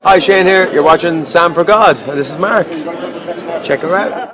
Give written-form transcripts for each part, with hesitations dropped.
Hi, Shane here. You're watching Sam for God, and this is Mark. Check her out.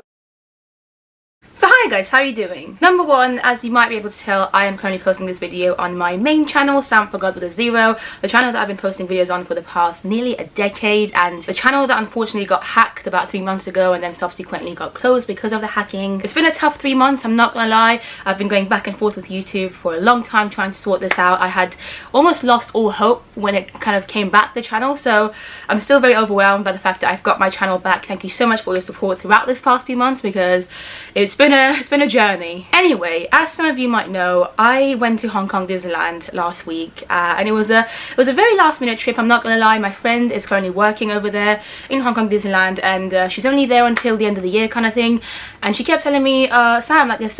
So hi guys, how are you doing? Number one, as you might be able to tell, I am currently posting this video on my main channel, Sam for God with a 0, the channel that I've been posting videos on for the past nearly a decade, and the channel that unfortunately got hacked about 3 months ago and then subsequently got closed because of the hacking. It's been a tough 3 months, I'm not gonna lie. I've been going back and forth with YouTube for a long time trying to sort this out. I had almost lost all hope when it kind of came back, the channel, so I'm still very overwhelmed by the fact that I've got my channel back. Thank you so much for your support throughout this past few months because it's been a journey. Anyway, as some of you might know, I went to Hong Kong Disneyland last week, and it was a very last minute trip. I'm not gonna lie. My friend is currently working over there in Hong Kong Disneyland, and she's only there until the end of the year kind of thing, and she kept telling me, Sam, like there's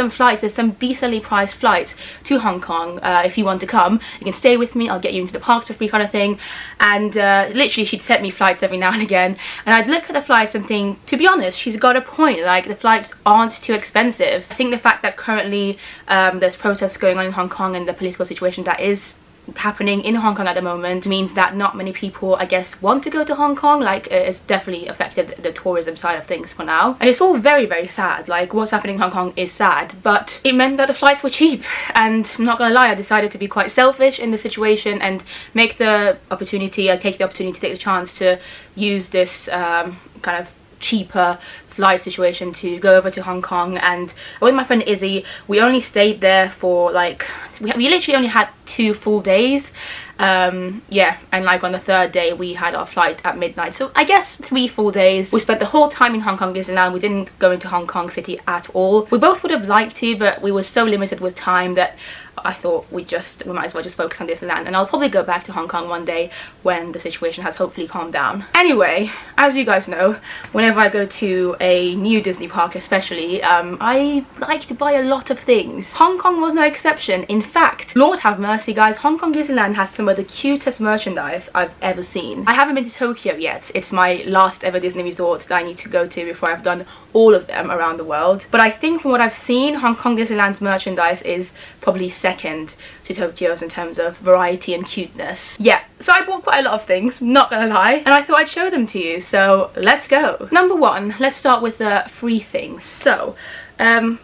some decently priced flights to Hong Kong. If you want to come, you can stay with me, I'll get you into the parks for free kind of thing. And literally she'd send me flights every now and again, and I'd look at the flights and think, to be honest, she's got a point. Like, the flights aren't too expensive. I think the fact that currently there's protests going on in Hong Kong and the political situation that is happening in Hong Kong at the moment means that not many people, I guess, want to go to Hong Kong. Like, it's definitely affected the tourism side of things for now, and it's all very, very sad. Like, what's happening in Hong Kong is sad, but it meant that the flights were cheap, and I'm not gonna lie, I decided to be quite selfish in the situation and take the opportunity to take the chance to use this kind of cheaper flight situation to go over to Hong Kong. And with my friend Izzy, we only stayed there for like, we literally only had 2 full days. Yeah, and like on the 3rd day we had our flight at midnight, so I guess 3 full days. We spent the whole time in Hong Kong Disneyland. We didn't go into Hong Kong City at all. We both would have liked to, but we were so limited with time that I thought we might as well just focus on Disneyland, and I'll probably go back to Hong Kong one day when the situation has hopefully calmed down. Anyway, as you guys know, whenever I go to a new Disney park especially, I like to buy a lot of things. Hong Kong was no exception. In fact, Lord have mercy guys, Hong Kong Disneyland has some of the cutest merchandise I've ever seen. I haven't been to Tokyo yet. It's my last ever Disney resort that I need to go to before I've done all of them around the world. But I think from what I've seen, Hong Kong Disneyland's merchandise is probably second to Tokyo's in terms of variety and cuteness. Yeah, so I bought quite a lot of things, not gonna lie, and I thought I'd show them to you, so let's go. Number one, let's start with the free things. So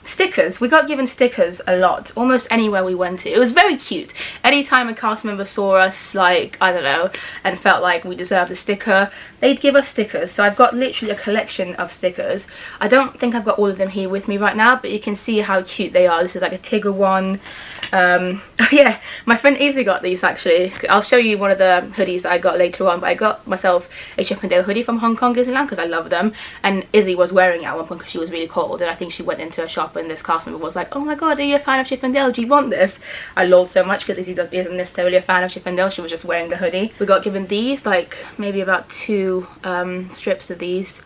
stickers. We got given stickers a lot, almost anywhere we went to. It was very cute. Anytime a cast member saw us, like, I don't know, and felt like we deserved a sticker, they'd give us stickers. So I've got literally a collection of stickers. I don't think I've got all of them here with me right now, but you can see how cute they are. This is like a Tigger one. Oh yeah, my friend Izzy got these actually. I'll show you one of the hoodies that I got later on, but I got myself a Chippendale hoodie from Hong Kong Disneyland because I love them, and Izzy was wearing it at one point because she was really cold, and I think she went into a shop and this cast member was like, oh my god, are you a fan of Chippendale? Do you want this? I lolled so much because Izzy isn't necessarily a fan of Chippendale. She was just wearing the hoodie. We got given these, like maybe about 2 strips of these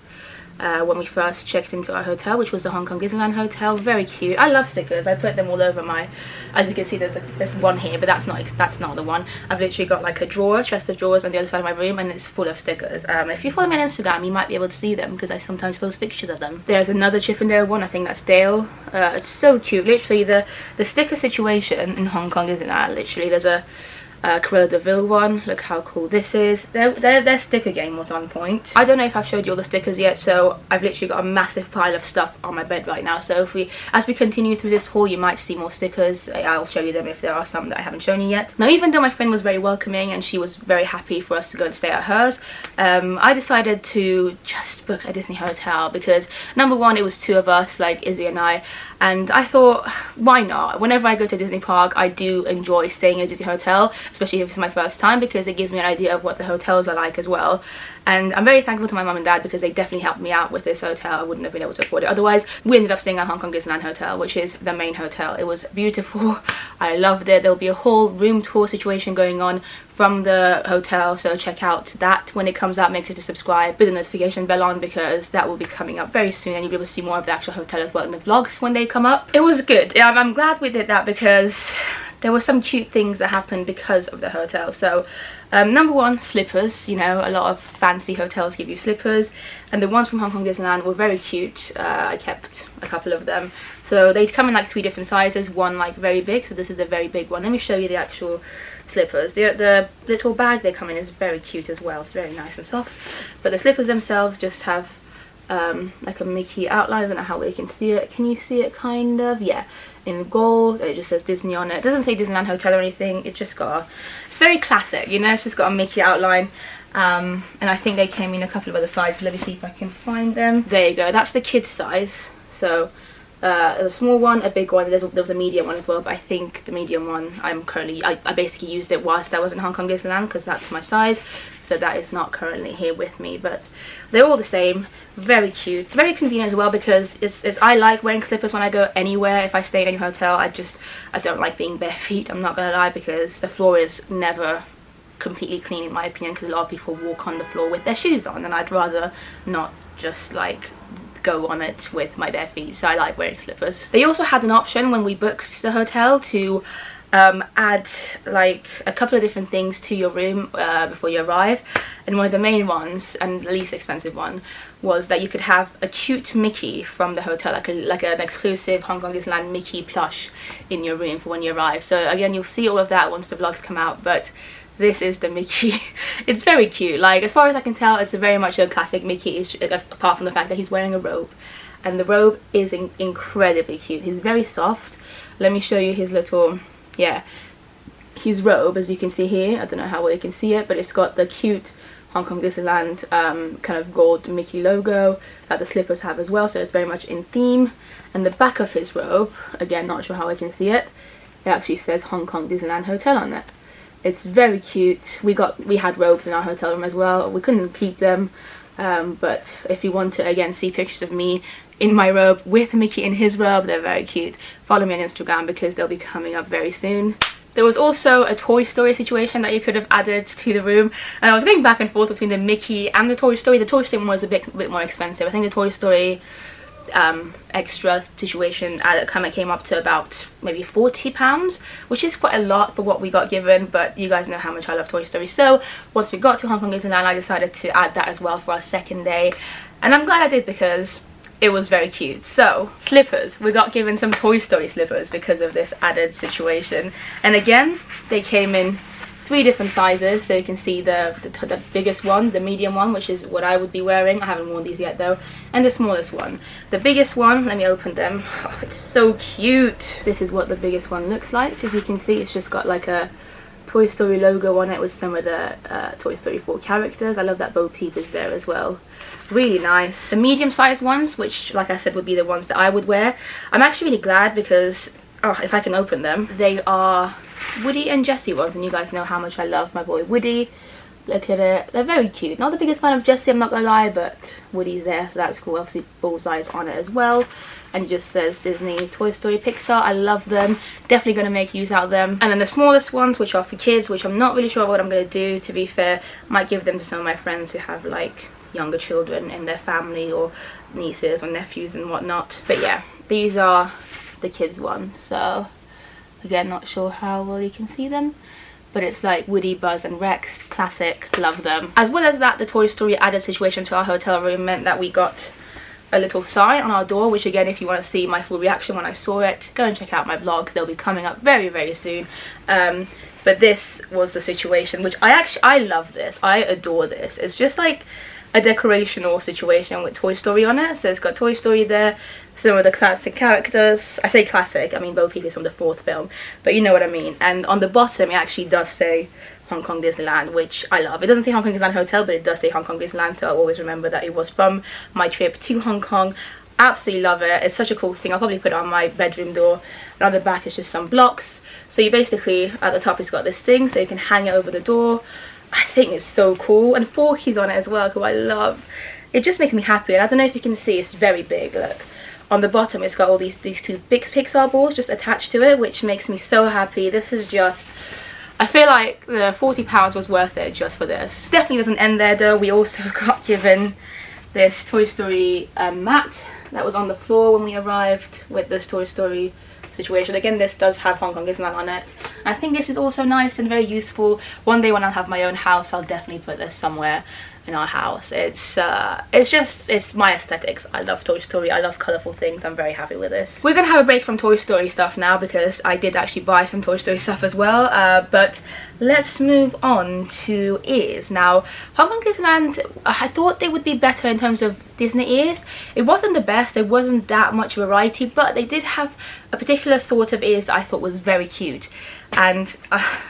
when we first checked into our hotel, which was the Hong Kong Disneyland hotel. Very cute. I love stickers. I put them all over my, as you can see, there's one here, but that's not the one. I've literally got like a drawer, chest of drawers on the other side of my room, and it's full of stickers. If you follow me on Instagram, you might be able to see them because I sometimes post pictures of them. There's another Chippendale one. I think that's Dale. It's so cute. Literally the sticker situation in Hong Kong Disneyland. Literally, there's a Cruella de Vil one. Look how cool this is. Their sticker game was on point. I don't know if I've showed you all the stickers yet, so I've literally got a massive pile of stuff on my bed right now. So as we continue through this haul, you might see more stickers. I'll show you them if there are some that I haven't shown you yet. Now, even though my friend was very welcoming and she was very happy for us to go and stay at hers, I decided to just book a Disney hotel because number one, it was 2 of us, like Izzy and I thought, why not? Whenever I go to Disney park, I do enjoy staying in a Disney hotel, especially if it's my first time, because it gives me an idea of what the hotels are like as well. And I'm very thankful to my mum and dad because they definitely helped me out with this hotel. I wouldn't have been able to afford it otherwise. We ended up staying at Hong Kong Disneyland Hotel, which is the main hotel. It was beautiful. I loved it. There'll be a whole room tour situation going on from the hotel, so check out that when it comes out. Make sure to subscribe with the notification bell on because that will be coming up very soon, and you'll be able to see more of the actual hotel as well in the vlogs when they come up. It was good. I'm glad we did that because there were some cute things that happened because of the hotel. So Number one, slippers. You know, a lot of fancy hotels give you slippers, and the ones from Hong Kong Disneyland were very cute. I kept a couple of them. So they come in like 3 different sizes, one like very big, so this is a very big one. Let me show you the actual slippers. The little bag they come in is very cute as well. It's very nice and soft, but the slippers themselves just have like a Mickey outline. I don't know how well you can see it. Can you see it? Kind of, yeah, in gold. It just says Disney on it. It doesn't say Disneyland Hotel or anything. It's just got a, it's very classic, you know, it's just got a Mickey outline. And I think they came in a couple of other sizes. Let me see if I can find them. There you go, that's the kids size. So there's a small one, a big one, there was a medium one as well, but I think the medium one I basically used it whilst I was in Hong Kong Disneyland because that's my size, so that is not currently here with me. But they're all the same, very cute, very convenient as well, because I like wearing slippers when I go anywhere. If I stay in any hotel, I don't like being bare feet, I'm not gonna lie, because the floor is never completely clean in my opinion, because a lot of people walk on the floor with their shoes on, and I'd rather not just like go on it with my bare feet, so I like wearing slippers. They also had an option when we booked the hotel to add like a couple of different things to your room before you arrive, and one of the main ones and the least expensive one was that you could have a cute Mickey from the hotel, like an exclusive Hong Kong Disneyland Mickey plush in your room for when you arrive. So again, you'll see all of that once the vlogs come out, but this is the Mickey. It's very cute. Like, as far as I can tell, it's very much a classic Mickey, apart from the fact that he's wearing a robe, and the robe is incredibly cute. He's very soft. Let me show you his little, yeah, his robe, as you can see here. I don't know how well you can see it, but it's got the cute Hong Kong Disneyland kind of gold Mickey logo that the slippers have as well, so it's very much in theme. And the back of his robe, again, not sure how I can see it, it actually says Hong Kong Disneyland Hotel on it. It's very cute. We had robes in our hotel room as well. We couldn't keep them, but if you want to again see pictures of me in my robe with Mickey in his robe, they're very cute. Follow me on Instagram because they'll be coming up very soon. There was also a Toy Story situation that you could have added to the room, and I was going back and forth between the Mickey and the Toy Story. The Toy Story one was a bit more expensive. I think the Toy Story extra situation came up to about maybe £40, which is quite a lot for what we got given, but you guys know how much I love Toy Story. So once we got to Hong Kong Disneyland, I decided to add that as well for our second day, and I'm glad I did because it was very cute. So slippers, we got given some Toy Story slippers because of this added situation, and again they came in 3 different sizes, so you can see the biggest one, the medium one, which is what I would be wearing. I haven't worn these yet though, and the smallest one. The biggest one, let me open them. Oh, it's so cute. This is what the biggest one looks like. As you can see, it's just got like a Toy Story logo on it with some of the Toy Story 4 characters. I love that Bo Peep is there as well. Really nice. The medium sized ones, which like I said would be the ones that I would wear, I'm actually really glad because, oh, if I can open them, they are Woody and Jessie ones, and you guys know how much I love my boy Woody. Look at it, they're very cute. Not the biggest fan of Jessie, I'm not gonna lie, but Woody's there, so that's cool. Obviously Bullseye's on it as well, and it just says Disney, Toy Story, Pixar. I love them, definitely gonna make use out of them. And then the smallest ones, which are for kids, which I'm not really sure what I'm gonna do, to be fair. I might give them to some of my friends who have like younger children in their family, or nieces or nephews and whatnot. But yeah, these are the kids ones, so again, not sure how well you can see them, but it's like Woody, Buzz and Rex, classic, love them. As well as that, the Toy Story added situation to our hotel room meant that we got a little sign on our door, which again, if you want to see my full reaction when I saw it, go and check out my vlog. They'll be coming up very, very soon. But this was the situation, which I love this. I adore this. It's just like a decorational situation with Toy Story on it. So it's got Toy Story there, some of the classic characters. I say classic, I mean Bo Peep is from the 4th film, but you know what I mean. And on the bottom it actually does say Hong Kong Disneyland, which I love. It doesn't say Hong Kong Disneyland Hotel, but it does say Hong Kong Disneyland, so I always remember that it was from my trip to Hong Kong. Absolutely love it. It's such a cool thing. I'll probably put it on my bedroom door, and on the back it's just some blocks. So you basically, at the top it's got this thing, so you can hang it over the door. I think it's so cool, and Forky's on it as well, who I love. It just makes me happy, and I don't know if you can see, it's very big. Look, on the bottom it's got all these 2 big Pixar balls just attached to it, which makes me so happy. This is just, I feel like the £40 was worth it just for this. Definitely doesn't end there though. We also got given this Toy Story mat that was on the floor when we arrived, with this Toy Story situation. Again, this does have Hong Kong Disneyland on it. I think this is also nice and very useful. One day when I have my own house, I'll definitely put this somewhere in our house. It's my aesthetics. I love Toy Story. I love colourful things. I'm very happy with this. We're gonna have a break from Toy Story stuff now because I did actually buy some Toy Story stuff as well. But let's move on to ears. Now, Hong Kong Disneyland, I thought they would be better in terms of Disney ears. It wasn't the best. There wasn't that much variety, but they did have a particular sort of ears that I thought was very cute, and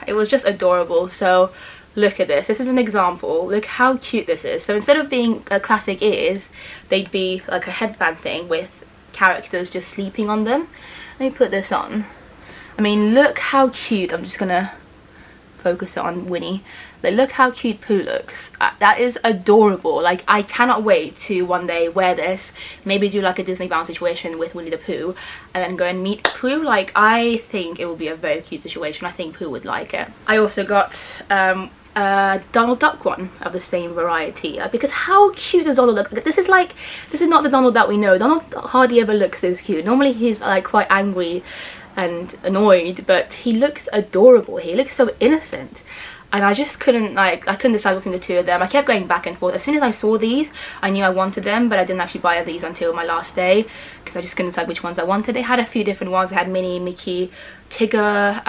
it was just adorable. So look at this. This is an example. Look how cute this is. So instead of being a classic ears, they'd be like a headband thing with characters just sleeping on them. Let me put this on. I mean, look how cute. I'm just gonna focus it on Winnie. Like, look how cute Pooh looks. That is adorable. Like, I cannot wait to one day wear this, maybe do like a Disney bound situation with Winnie the Pooh and then go and meet Pooh. Like, I think it will be a very cute situation. I think Pooh would like it. I also got Donald Duck one of the same variety, because how cute does Donald look? This is not the Donald that we know. Donald hardly ever looks this cute. Normally he's like quite angry and annoyed, but he looks adorable. He looks so innocent, and I just couldn't I couldn't decide between the two of them. I kept going back and forth. As soon as I saw these, I knew I wanted them, but I didn't actually buy these until my last day because I just couldn't decide which ones I wanted. They had a few different ones. They had Minnie, Mickey, Tigger.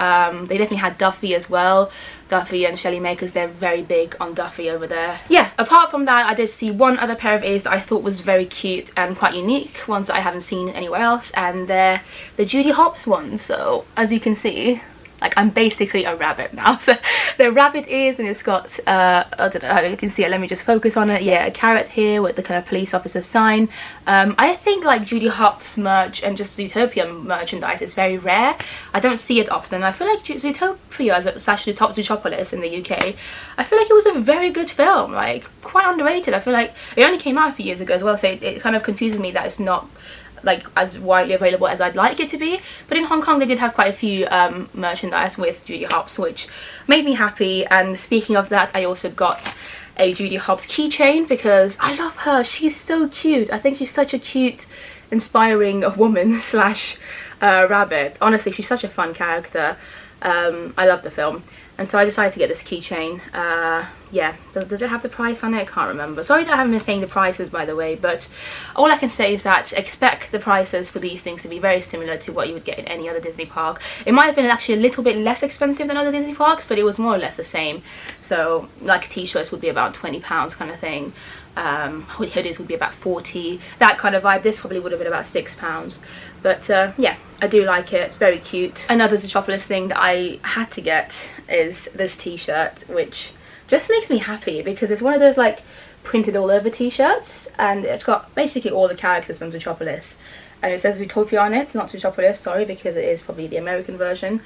They definitely had Duffy as well. Duffy and Shelley makers, they're very big on Duffy over there. Yeah, apart from that, I did see one other pair of ears that I thought was very cute and quite unique, ones that I haven't seen anywhere else, and they're the Judy Hopps ones. So as you can see, like, I'm basically a rabbit now. So they're rabbit ears, and it's got I don't know how you can see it. Let me just focus on it. Yeah, a carrot here with the kind of police officer sign. I think like Judy Hopps merch and just Zootopia merchandise is very rare. I don't see it often. I feel like Zootopia slash Zootopolis in the UK, I feel like it was a very good film, like quite underrated. I feel like it only came out a few years ago as well, so it kind of confuses me that it's not like as widely available as I'd like it to be. But in Hong Kong they did have quite a few merchandise with Judy Hopps, which made me happy. And speaking of that, I also got a Judy Hopps keychain because I love her. She's so cute. I think she's such a cute, inspiring woman slash rabbit. Honestly, she's such a fun character. I love the film, and so I decided to get this keychain. Yeah, does it have the price on it? I can't remember. Sorry that I haven't been saying the prices, by the way, but all I can say is that expect the prices for these things to be very similar to what you would get in any other Disney park. It might have been actually a little bit less expensive than other Disney parks, but it was more or less the same. So like t-shirts would be about £20 kind of thing. Hoodies would be about 40, that kind of vibe. This probably would have been about £6, but yeah, I do like it. It's very cute. Another Zootopolis thing that I had to get is this t-shirt, which just makes me happy because it's one of those like printed all over t-shirts, and it's got basically all the characters from Zootopolis, and it says Zootopia on it. It's not Zootopolis, sorry, because it is probably the American version.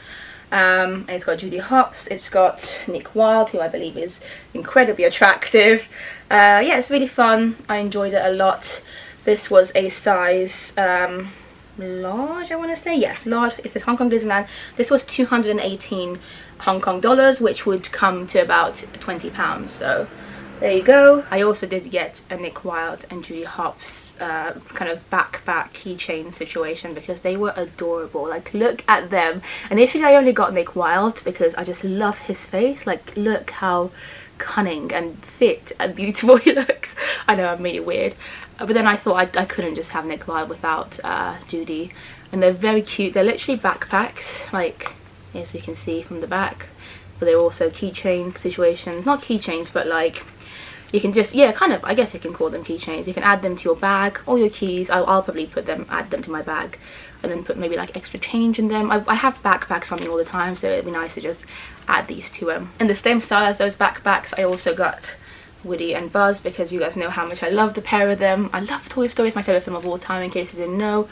And it's got Judy Hopps, it's got Nick Wilde, who I believe is incredibly attractive. Yeah, it's really fun. I enjoyed it a lot. This was a size large, I want to say. Yes, large. It says Hong Kong Disneyland. This was 218 Hong Kong dollars, which would come to about £20. So there you go. I also did get a Nick Wilde and Judy Hopps kind of backpack keychain situation because they were adorable. Like, look at them. Initially I only got Nick Wilde because I just love his face. Like, look how cunning and fit and beautiful he looks. I know I've made it weird, but then I thought I couldn't just have Nick Wilde without Judy. And they're very cute. They're literally backpacks, like as you can see from the back, but they're also keychain situations. Not keychains, but like you can just, yeah, kind of, I guess you can call them keychains. You can add them to your bag or your keys. I'll probably add them to my bag and then put maybe like extra change in them. I have backpacks on me all the time, so it'd be nice to just add these to them. In the same style as those backpacks, I also got Woody and Buzz because you guys know how much I love the pair of them. I love Toy Story. It's my favourite film of all time, in case you didn't know.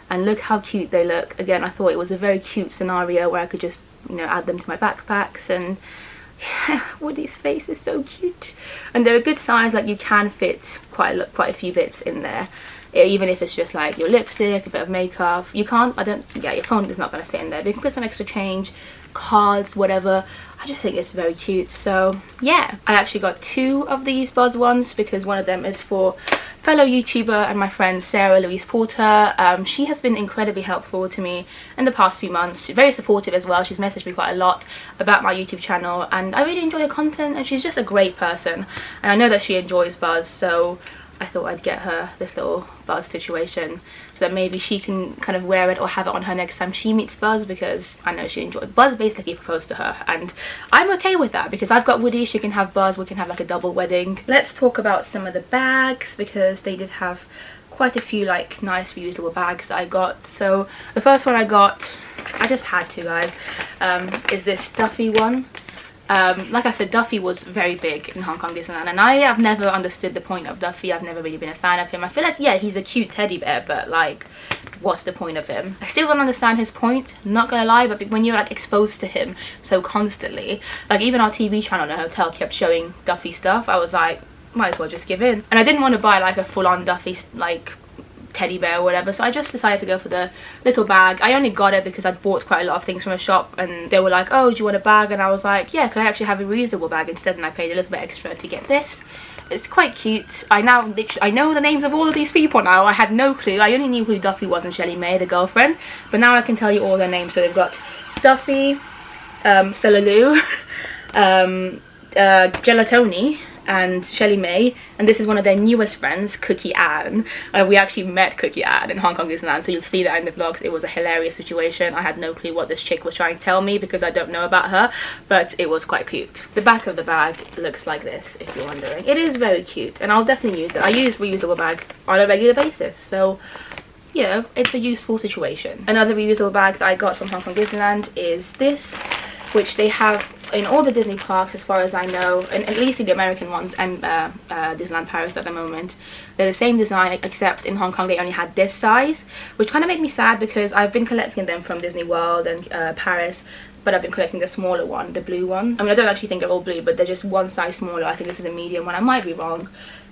And look how cute they look. Again, I thought it was a very cute scenario where I could just, you know, add them to my backpacks. And yeah, Woody's face is so cute, and they're a good size. Like, you can fit quite a few bits in there, even if it's just like your lipstick, a bit of makeup. You can't, yeah, your phone is not going to fit in there, but you can put some extra change, cards, whatever. I just think it's very cute. So yeah, I actually got 2 of these Buzz ones because one of them is for fellow YouTuber and my friend Sarah Louise Porter. She has been incredibly helpful to me in the past few months. She's very supportive as well. She's messaged me quite a lot about my YouTube channel, and I really enjoy her content, and she's just a great person. And I know that she enjoys Buzz, so I thought I'd get her this little Buzz situation so that maybe she can kind of wear it or have it on her next time she meets Buzz, because I know she enjoyed Buzz. Basically proposed to her, and I'm okay with that because I've got Woody, she can have Buzz, we can have like a double wedding. Let's talk about some of the bags, because they did have quite a few like nice reusable bags that I got. So the first one I got, I just had to, guys, is this Duffy one. Like I said, Duffy was very big in Hong Kong Disneyland, and I have never understood the point of Duffy. I've never really been a fan of him. I feel like, yeah, he's a cute teddy bear, but like, what's the point of him? I still don't understand his point, not gonna lie, but when you're like exposed to him so constantly, like even our TV channel in the hotel kept showing Duffy stuff, I was like, might as well just give in. And I didn't want to buy like a full-on Duffy like teddy bear or whatever, so I just decided to go for the little bag. I only got it because I'd bought quite a lot of things from a shop, and they were like, oh, do you want a bag? And I was like, yeah, can I actually have a reusable bag instead? And I paid a little bit extra to get this. It's quite cute. I know the names of all of these people now. I had no clue. I only knew who Duffy was and Shelley May, the girlfriend, but now I can tell you all their names. So they've got Duffy, Stella Lou, Gelatoni, and Shelley May, and this is one of their newest friends, Cookie Ann. We actually met Cookie Ann in Hong Kong Disneyland, so you'll see that in the vlogs. It was a hilarious situation. I had no clue what this chick was trying to tell me because I don't know about her, but it was quite cute. The back of the bag looks like this, if you're wondering. It is very cute, and I'll definitely use it. I use reusable bags on a regular basis, so you know, it's a useful situation. Another reusable bag that I got from Hong Kong Disneyland is this, which they have in all the Disney parks as far as I know, and at least in the American ones and Disneyland Paris at the moment. They're the same design, except in Hong Kong they only had this size, which kind of made me sad because I've been collecting them from Disney World and Paris, but I've been collecting the smaller one, the blue ones. I mean, I don't actually think they're all blue, but they're just one size smaller. I think this is a medium one. I might be wrong,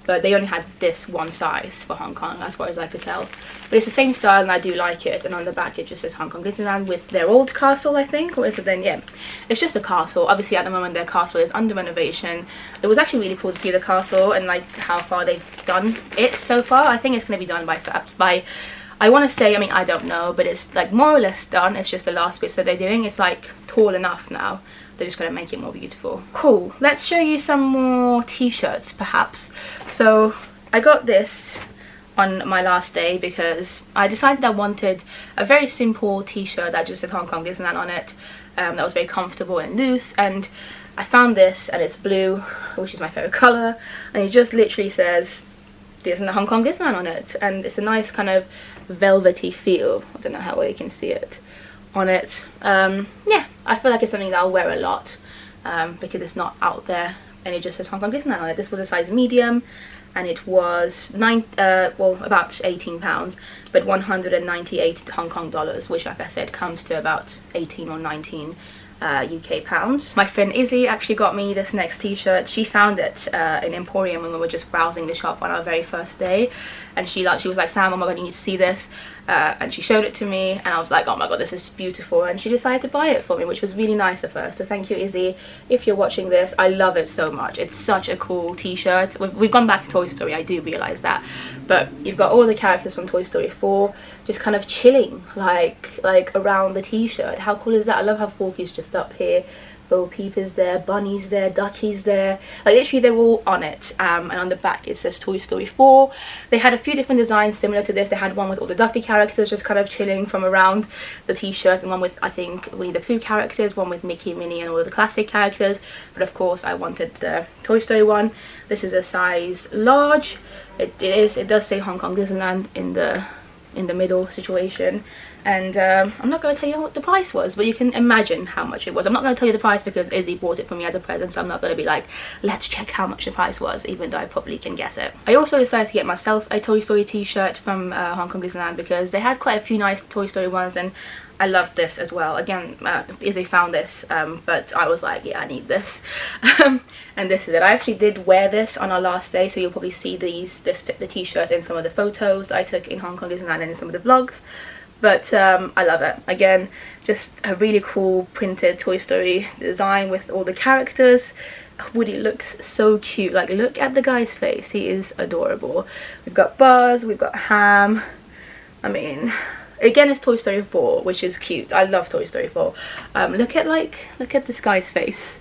but they only had this one size for Hong Kong as far as I could tell. But it's the same style and I do like it, and on the back it just says Hong Kong Disneyland with their old castle, I think, or is it then? Yeah, it's just a castle. Obviously at the moment their castle is under renovation. It was actually really cool to see the castle and like how far they've done it so far. I think it's going to be done by I want to say, I mean, I don't know, but it's like more or less done. It's just the last bits that they're doing. It's like tall enough now. They're just going to make it more beautiful. Cool. Let's show you some more t-shirts, perhaps. So I got this on my last day because I decided I wanted a very simple t-shirt that just said Hong Kong Disneyland on it, that was very comfortable and loose, and I found this, and it's blue, which is my favorite color, and it just literally says Hong Kong Disneyland on it, and it's a nice kind of velvety feel. I don't know how well you can see it on it. Yeah, I feel like it's something that I'll wear a lot because it's not out there, and it just says Hong Kong Disneyland on it. This was a size medium, and it was about £18, but 198 Hong Kong dollars, which, like I said, comes to about 18 or 19 UK pounds. My friend Izzy actually got me this next t-shirt. She found it in Emporium when we were just browsing the shop on our very first day, and she was like, Sam, oh my god, you need to see this, and she showed it to me, and I was like, oh my god, this is beautiful, and she decided to buy it for me, which was really nice of her. So thank you, Izzy, if you're watching this. I love it so much. It's such a cool t-shirt. We've gone back to Toy Story, I do realise that, but you've got all the characters from Toy Story 4 just kind of chilling like around the t-shirt. How cool is that? I love how Forky's just up here, Bo Peep is there, Bunny's there, Ducky's there, like literally they're all on it. And on the back it says Toy Story 4. They had a few different designs similar to this. They had one with all the Duffy characters just kind of chilling from around the t-shirt, and one with, I think, Winnie the Pooh characters, one with Mickey, Minnie and all of the classic characters, but of course I wanted the Toy Story one. This is a size large. It does say Hong Kong Disneyland in the middle situation, and I'm not going to tell you what the price was, but you can imagine how much it was. I'm not going to tell you the price because Izzy bought it for me as a present, so I'm not going to be like, let's check how much the price was, even though I probably can guess it. I also decided to get myself a Toy Story t-shirt from Hong Kong Disneyland because they had quite a few nice Toy Story ones, and I love this as well. Again, Izzy found this, but I was like, yeah, I need this. And this is it. I actually did wear this on our last day, so you'll probably see the t-shirt in some of the photos I took in Hong Kong Disneyland and in some of the vlogs. But I love it. Again, just a really cool printed Toy Story design with all the characters. Woody looks so cute. Like, look at the guy's face, he is adorable. We've got Buzz, we've got Ham. I mean, again, it's Toy Story 4, which is cute. I love Toy Story 4. Look at this guy's face.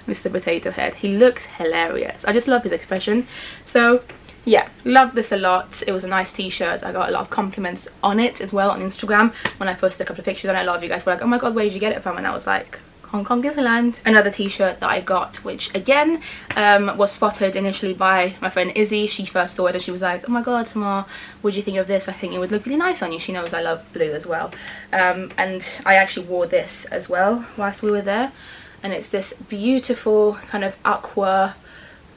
Mr. Potato Head, he looks hilarious. I just love his expression. So yeah, love this a lot. It was a nice t-shirt. I got a lot of compliments on it as well on Instagram when I posted a couple of pictures, and a lot of you guys were like, oh my god, where did you get it from? And I was like, Hong Kong Disneyland. Another t-shirt that I got, which again was spotted initially by my friend Izzy. She first saw it and she was like, oh my god, Tamar, what do you think of this? I think it would look really nice on you. She knows I love blue as well. And I actually wore this as well whilst we were there, and it's this beautiful kind of aqua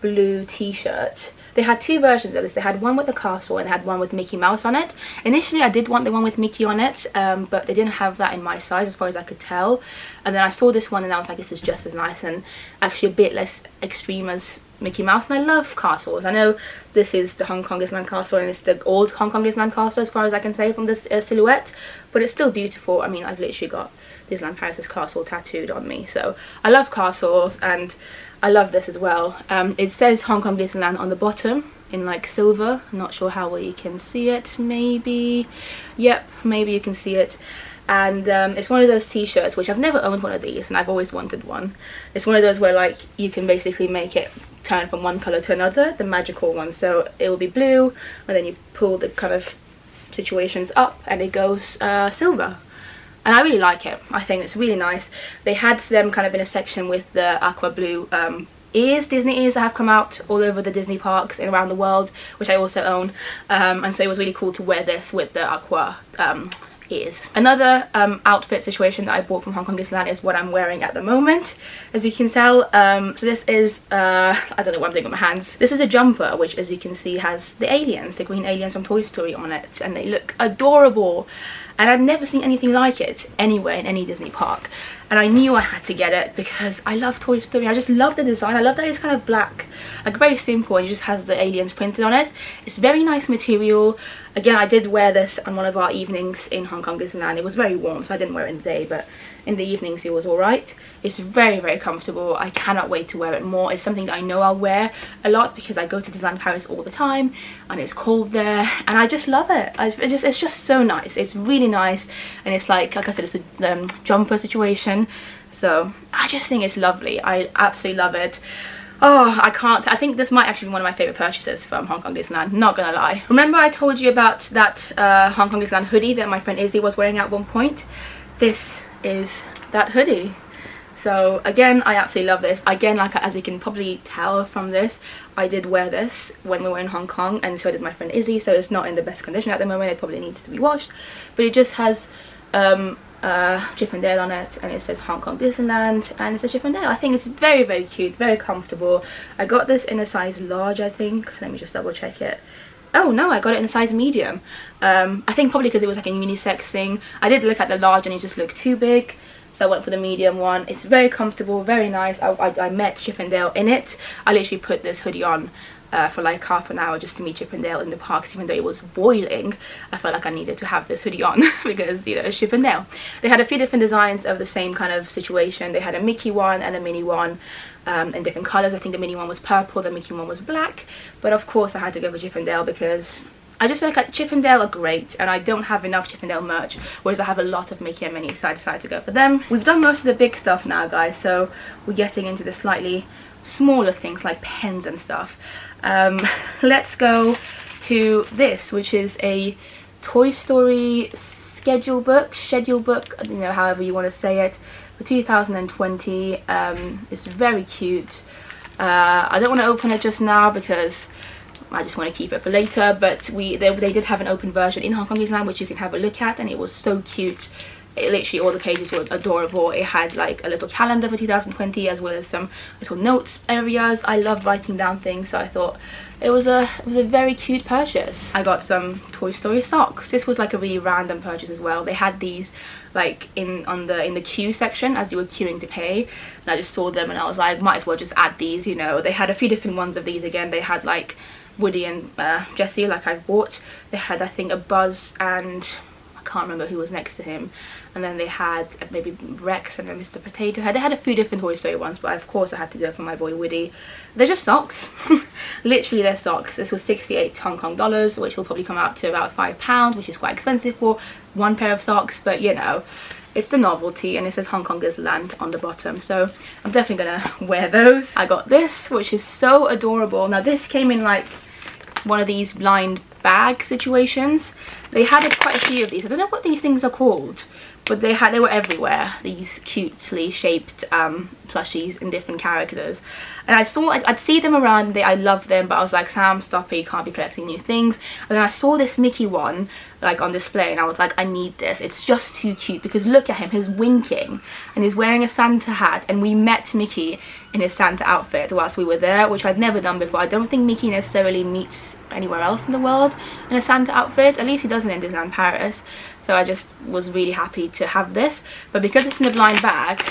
blue t-shirt. They had two versions of this. They had one with the castle and had one with Mickey Mouse on it. Initially I did want the one with Mickey on it, but they didn't have that in my size as far as I could tell. And then I saw this one and I was like, this is just as nice and actually a bit less extreme as Mickey Mouse. And I love castles. I know this is the Hong Kong Disneyland castle and it's the old Hong Kong Disneyland castle as far as I can say from this silhouette, but it's still beautiful. I mean, I've literally got Disneyland Paris's castle tattooed on me, so I love castles and I love this as well. It says Hong Kong Disneyland on the bottom in like silver. I'm not sure how well you can see it. Maybe, yep, maybe you can see it. And it's one of those t-shirts which I've never owned one of these and I've always wanted one. It's one of those where like you can basically make it turn from one color to another, the magical one. So it will be blue and then you pull the kind of situations up and it goes silver. And I really like it. I think it's really nice. They had them kind of in a section with the aqua blue ears, Disney ears that have come out all over the Disney parks and around the world, which I also own. And so it was really cool to wear this with the aqua ears. Another outfit situation that I bought from Hong Kong Disneyland is what I'm wearing at the moment, as you can tell. So this is, I don't know what I'm doing with my hands. This is a jumper, which as you can see has the aliens, the green aliens from Toy Story on it, and they look adorable. And I've never seen anything like it anywhere in any Disney park. And I knew I had to get it because I love Toy Story. I just love the design. I love that it's kind of black, like very simple, and it just has the aliens printed on it. It's very nice material. Again, I did wear this on one of our evenings in Hong Kong Disneyland. It was very warm, so I didn't wear it in the day, but in the evenings it was alright. It's very, very comfortable. I cannot wait to wear it more. It's something that I know I'll wear a lot because I go to Disneyland Paris all the time and it's cold there and I just love it. It's just so nice. It's really nice, and it's like I said, it's a jumper situation. So I just think it's lovely. I absolutely love it. Oh, I think this might actually be one of my favourite purchases from Hong Kong Disneyland, not gonna lie. Remember I told you about that Hong Kong Disneyland hoodie that my friend Izzy was wearing at one point? This is that hoodie. So again, I absolutely love this. Again, like as you can probably tell from this, I did wear this when we were in Hong Kong, and so did my friend Izzy, so it's not in the best condition at the moment. It probably needs to be washed, but it just has Chippendale on it, and it says Hong Kong Disneyland, and it's a Chippendale. I think it's very, very cute, very comfortable. I got this in a size large, I think. Let me just double check it. Oh no, I got it in a size medium. I think probably because it was like a unisex thing. I did look at the large and it just looked too big, so I went for the medium one. It's very comfortable, very nice. I met Chippendale in it. I literally put this hoodie on for like half an hour just to meet Chippendale in the parks, even though it was boiling. I felt like I needed to have this hoodie on because, you know, it's Chippendale. They had a few different designs of the same kind of situation. They had a Mickey one and a Minnie one in different colours. I think the Minnie one was purple, the Mickey one was black, but of course I had to go for Chippendale because I just feel like Chippendale are great, and I don't have enough Chippendale merch, whereas I have a lot of Mickey and Minnie, so I decided to go for them. We've done most of the big stuff now, guys, so we're getting into the slightly smaller things like pens and stuff. Let's go to this, which is a Toy Story schedule book, you know, however you want to say it, for 2020. It's very cute. I don't want to open it just now because I just want to keep it for later, but they did have an open version in Hong Kong Disneyland which you can have a look at, and it was so cute. It literally, all the pages were adorable. It had like a little calendar for 2020 as well as some little notes areas. I love writing down things, so I thought it was a very cute purchase. I got some Toy Story socks. This was like a really random purchase as well. They had these like in the queue section as you were queuing to pay, and I just saw them and I was like, might as well just add these, you know. They had a few different ones of these. Again, they had like Woody and Jessie, like I've bought. They had, I think, a Buzz and I can't remember who was next to him. And then they had maybe Rex and then Mr. Potato Head. They had a few different Toy Story ones, but of course I had to go for my boy Woody. They're just socks. Literally they're socks. This was 68 Hong Kong dollars, which will probably come out to about £5, which is quite expensive for one pair of socks, but you know, it's the novelty, and it says Hong Kong Disneyland on the bottom, so I'm definitely gonna wear those. I got this, which is so adorable. Now this came in like one of these blind bag situations. They had quite a few of these. I don't know what these things are called, but they were everywhere, these cutely shaped plushies in different characters. And I'd see them around, I love them, but I was like, Sam, stop it, you can't be collecting new things. And then I saw this Mickey one like on display, and I was like, I need this. It's just too cute, because look at him, he's winking and he's wearing a Santa hat, and we met Mickey in his Santa outfit whilst we were there, which I'd never done before. I don't think Mickey necessarily meets anywhere else in the world in a Santa outfit, at least he doesn't in Disneyland Paris. So I just was really happy to have this. But because it's in a blind bag,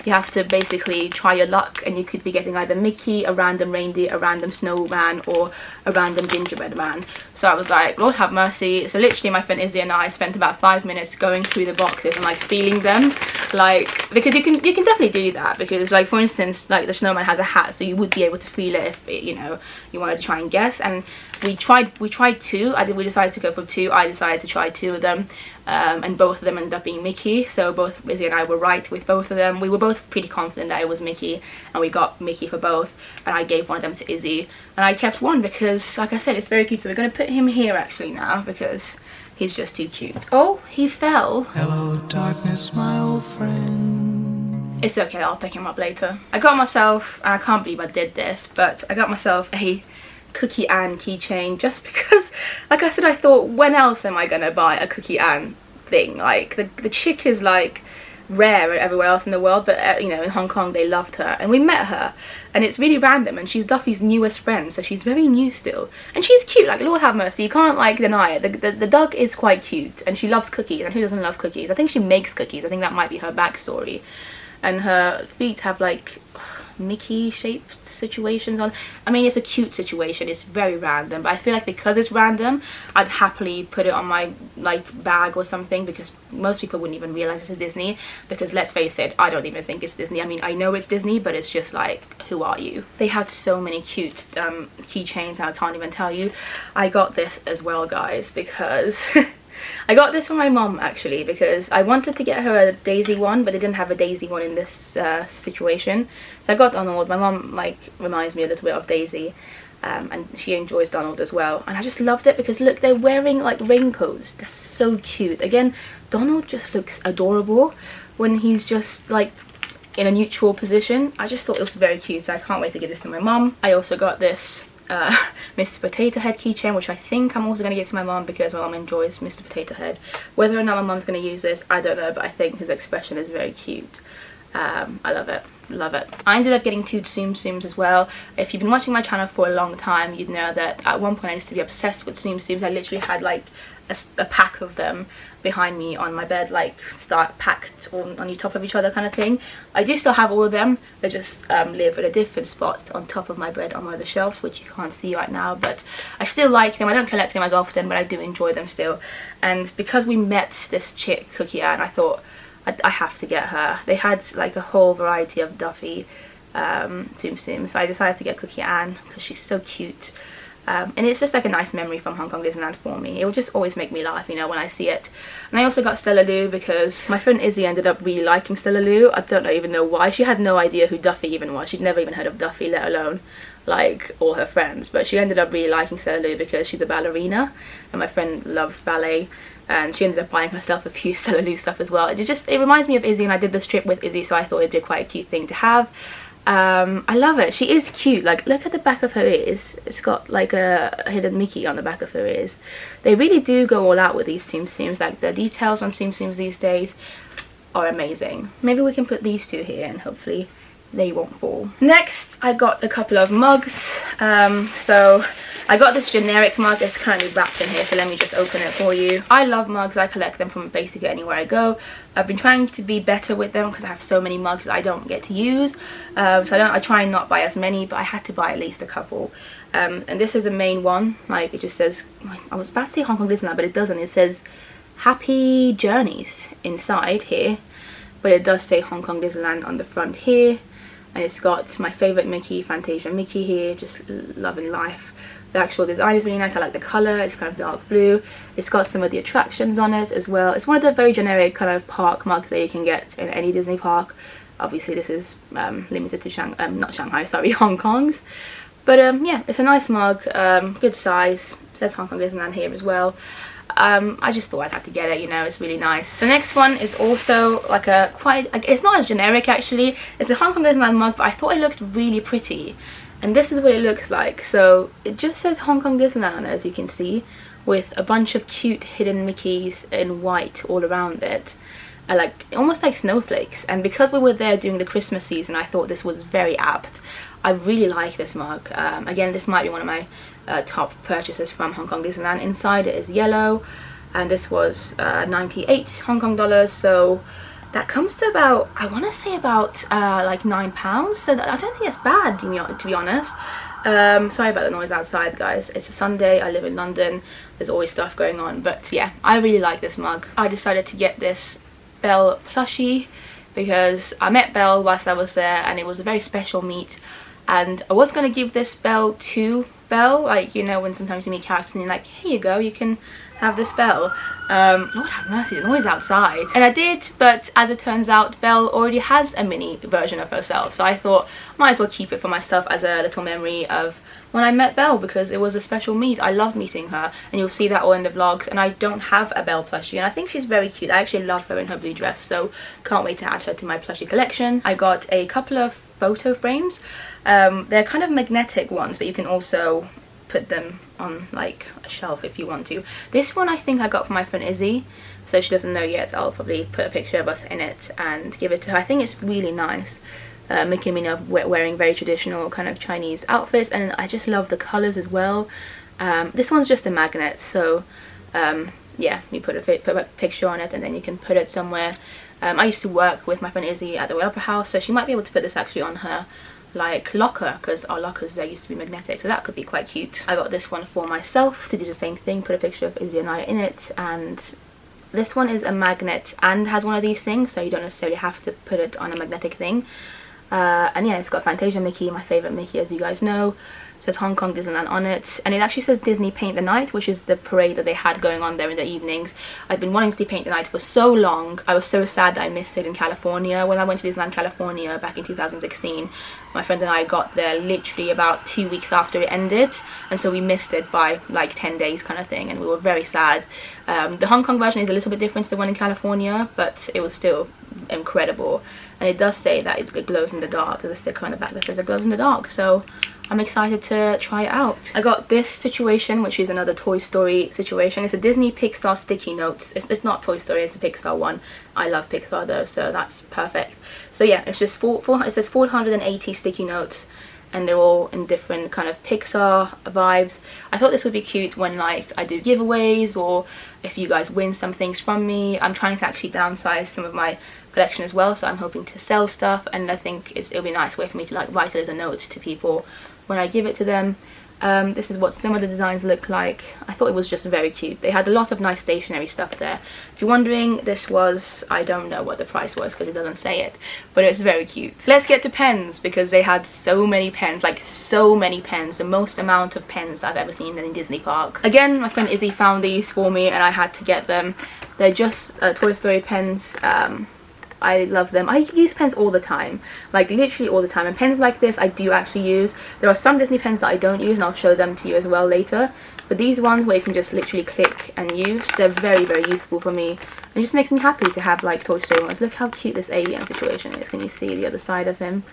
you have to basically try your luck, and you could be getting either Mickey, a random reindeer, a random snowman, or a random gingerbread man. So I was like, Lord have mercy. So literally my friend Izzy and I spent about 5 minutes going through the boxes and like feeling them, like, because you can definitely do that, because like for instance, like the snowman has a hat, so you would be able to feel it if it, you know, you wanted to try and guess. And we tried two. We decided to go for two. I decided to try two of them, and both of them ended up being Mickey. So both Izzy and I were right with both of them. We were both pretty confident that it was Mickey, and we got Mickey for both, and I gave one of them to Izzy, and I kept one because, like I said, it's very cute. So we're going to put him here actually now, because he's just too cute. Oh, he fell. Hello darkness, my old friend. It's okay, I'll pick him up later. I got myself, and I can't believe I did this, but I got myself a Cookie Ann keychain, just because, like I said, I thought, when else am I gonna buy a Cookie Ann thing? Like the chick is like rare everywhere else in the world, but you know, in Hong Kong they loved her, and we met her, and it's really random, and she's Duffy's newest friend, so she's very new still, and she's cute, like Lord have mercy, you can't like deny it. The dog is quite cute, and she loves cookies, and who doesn't love cookies? I think she makes cookies. I think that might be her backstory. And her feet have like Mickey shaped situations on. I mean, it's a cute situation, it's very random, but I feel like because it's random, I'd happily put it on my like bag or something, because most people wouldn't even realize this is Disney, because let's face it, I don't even think it's Disney. I mean, I know it's Disney, but it's just like, who are you? They had so many cute keychains, I can't even tell you. I got this as well, guys, because I got this for my mom actually, because I wanted to get her a Daisy one, but they didn't have a Daisy one in this situation. So I got Donald. My mom like reminds me a little bit of Daisy, and she enjoys Donald as well. And I just loved it because look, they're wearing like raincoats. They're so cute. Again, Donald just looks adorable when he's just like in a neutral position. I just thought it was very cute, so I can't wait to give this to my mom. I also got this Mr. Potato Head keychain, which I think I'm also going to give to my mom, because my mom enjoys Mr. Potato Head. Whether or not my mom's going to use this, I don't know, but I think his expression is very cute. I love it, love it. I ended up getting 2 Tsum Tsums as well. If you've been watching my channel for a long time, you'd know that at one point I used to be obsessed with Tsum Tsums. I literally had like a pack of them behind me on my bed, like packed on top of each other kind of thing. I do still have all of them. They just live at a different spot on top of my bed on one of the shelves, which you can't see right now, but I still like them. I don't collect them as often, but I do enjoy them still. And because we met this chick, Cookie Ann, I thought I have to get her. They had like a whole variety of Duffy Tsum Tsums, so I decided to get Cookie Ann because she's so cute. And it's just like a nice memory from Hong Kong Disneyland for me. It will just always make me laugh, you know, when I see it. And I also got Stella Lou because my friend Izzy ended up really liking Stella Lou. I don't even know why. She had no idea who Duffy even was. She'd never even heard of Duffy, let alone like all her friends. But she ended up really liking Stella Lou because she's a ballerina, and my friend loves ballet. And she ended up buying herself a few Stella Lou stuff as well. It reminds me of Izzy, and I did this trip with Izzy, so I thought it'd be quite a cute thing to have. I love it. She is cute. Like, look at the back of her ears. It's got like a hidden Mickey on the back of her ears. They really do go all out with these Tsum Tsums. Like, the details on Tsum Tsums these days are amazing. Maybe we can put these two here and hopefully they won't fall. Next, I got a couple of mugs. So I got this generic mug. It's currently wrapped in here, so let me just open it for you. I love mugs. I collect them from basically anywhere I go. I've been trying to be better with them because I have so many mugs I don't get to use. So I try and not buy as many, but I had to buy at least a couple. And this is the main one. Like, it just says, I was about to say Hong Kong Disneyland, but it doesn't. It says happy journeys inside here, but it does say Hong Kong Disneyland on the front here, and it's got my favorite Mickey, Fantasia Mickey here, just loving life. The actual design is really nice. I like the color. It's kind of dark blue. It's got some of the attractions on it as well. It's one of the very generic kind of park mugs that you can get in any Disney park. Obviously this is limited to not Shanghai, sorry, Hong Kong's. But yeah, it's a nice mug, good size. It says Hong Kong Disneyland here as well. I just thought I'd have to get it, you know, it's really nice. The next one is also like a it's not as generic actually. It's a Hong Kong Disneyland mug, but I thought it looked really pretty. And this is what it looks like. So it just says Hong Kong Disneyland on it, as you can see, with a bunch of cute hidden Mickeys in white all around it. Like almost like snowflakes. And because we were there during the Christmas season, I thought this was very apt. I really like this mug. Again, this might be one of my top purchases from Hong Kong Disneyland. Inside it is yellow, and this was 98 Hong Kong dollars. So that comes to about, I want to say about like £9. So I don't think it's bad, to be honest. Sorry about the noise outside, guys. It's a Sunday. I live in London. There's always stuff going on. But yeah, I really like this mug. I decided to get this Belle plushie because I met Belle whilst I was there, and it was a very special meet. And I was going to give this Belle to Belle, like, you know, when sometimes you meet characters and you're like, here you go, you can have this Belle. Lord have mercy, the noise outside. And I did, but as it turns out, Belle already has a mini version of herself, so I thought might as well keep it for myself as a little memory of when I met Belle, because it was a special meet. I loved meeting her, and you'll see that all in the vlogs. And I don't have a Belle plushie, and I think she's very cute. I actually love her in her blue dress, so can't wait to add her to my plushie collection. I got a couple of photo frames. They're kind of magnetic ones, but you can also put them on like a shelf if you want to. This one I think I got for my friend Izzy, so she doesn't know yet. I'll probably put a picture of us in it and give it to her. I think it's really nice. Mickey and Minnie wearing very traditional kind of Chinese outfits, and I just love the colours as well. This one's just a magnet, so yeah, you put a picture on it and then you can put it somewhere. I used to work with my friend Izzy at the Royal Opera House, so she might be able to put this actually on her like locker, because our lockers there used to be magnetic, so that could be quite cute. I got this one for myself to do the same thing, put a picture of Izzy and I in it. And this one is a magnet and has one of these things, so you don't necessarily have to put it on a magnetic thing. And yeah, it's got Fantasia Mickey, my favourite Mickey, as you guys know. It says Hong Kong Disneyland on it, and it actually says Disney Paint the Night, which is the parade that they had going on there in the evenings. I've been wanting to see Paint the Night for so long. I was so sad that I missed it in California. When I went to Disneyland California back in 2016, my friend and I got there literally about 2 weeks after it ended, and so we missed it by like 10 days kind of thing, and we were very sad. The Hong Kong version is a little bit different to the one in California, but it was still incredible. And it does say that it glows in the dark. There's a sticker on the back that says it glows in the dark, so I'm excited to try it out. I got this situation, which is another Toy Story situation. It's a Disney Pixar sticky notes. It's not Toy Story, it's a Pixar one. I love Pixar though, so that's perfect. So yeah, it's just it says 480 sticky notes, and they're all in different kind of Pixar vibes. I thought this would be cute when like I do giveaways, or if you guys win some things from me. I'm trying to actually downsize some of my collection as well, so I'm hoping to sell stuff, and I think it'll be a nice way for me to like write it as a note to people when I give it to them. This is what some of the designs look like. I thought it was just very cute. They had a lot of nice stationery stuff there. If you're wondering, this was, I don't know what the price was because it doesn't say it, but it's very cute. Let's get to pens, because they had so many pens, like so many pens, the most amount of pens I've ever seen in a Disney park. Again, my friend Izzy found these for me and I had to get them. They're just Toy Story pens. I love them. I use pens all the time, like literally all the time, and pens like this I do actually use. There are some Disney pens that I don't use, and I'll show them to you as well later, but these ones where you can just literally click and use, they're very, very useful for me. It just makes me happy to have like Toy Story ones. Look how cute this alien situation is. Can you see the other side of him?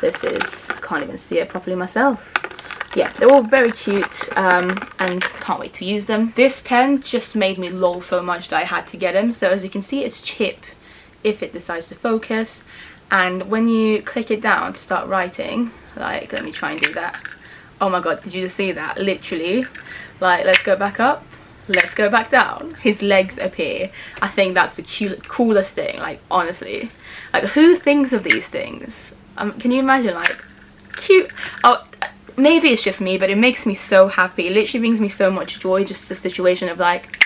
This is, I can't even see it properly myself. Yeah, they're all very cute, and can't wait to use them. This pen just made me lol so much that I had to get him. So as you can see, it's Chip if it decides to focus, and when you click it down to start writing, like, let me try and do that. Oh my god, did you just see that? Literally, like, let's go back up, let's go back down, his legs appear. I think that's the coolest thing, like, honestly. Like, who thinks of these things? Can you imagine, like, cute? Oh, maybe it's just me, but it makes me so happy. It literally brings me so much joy, just the situation of like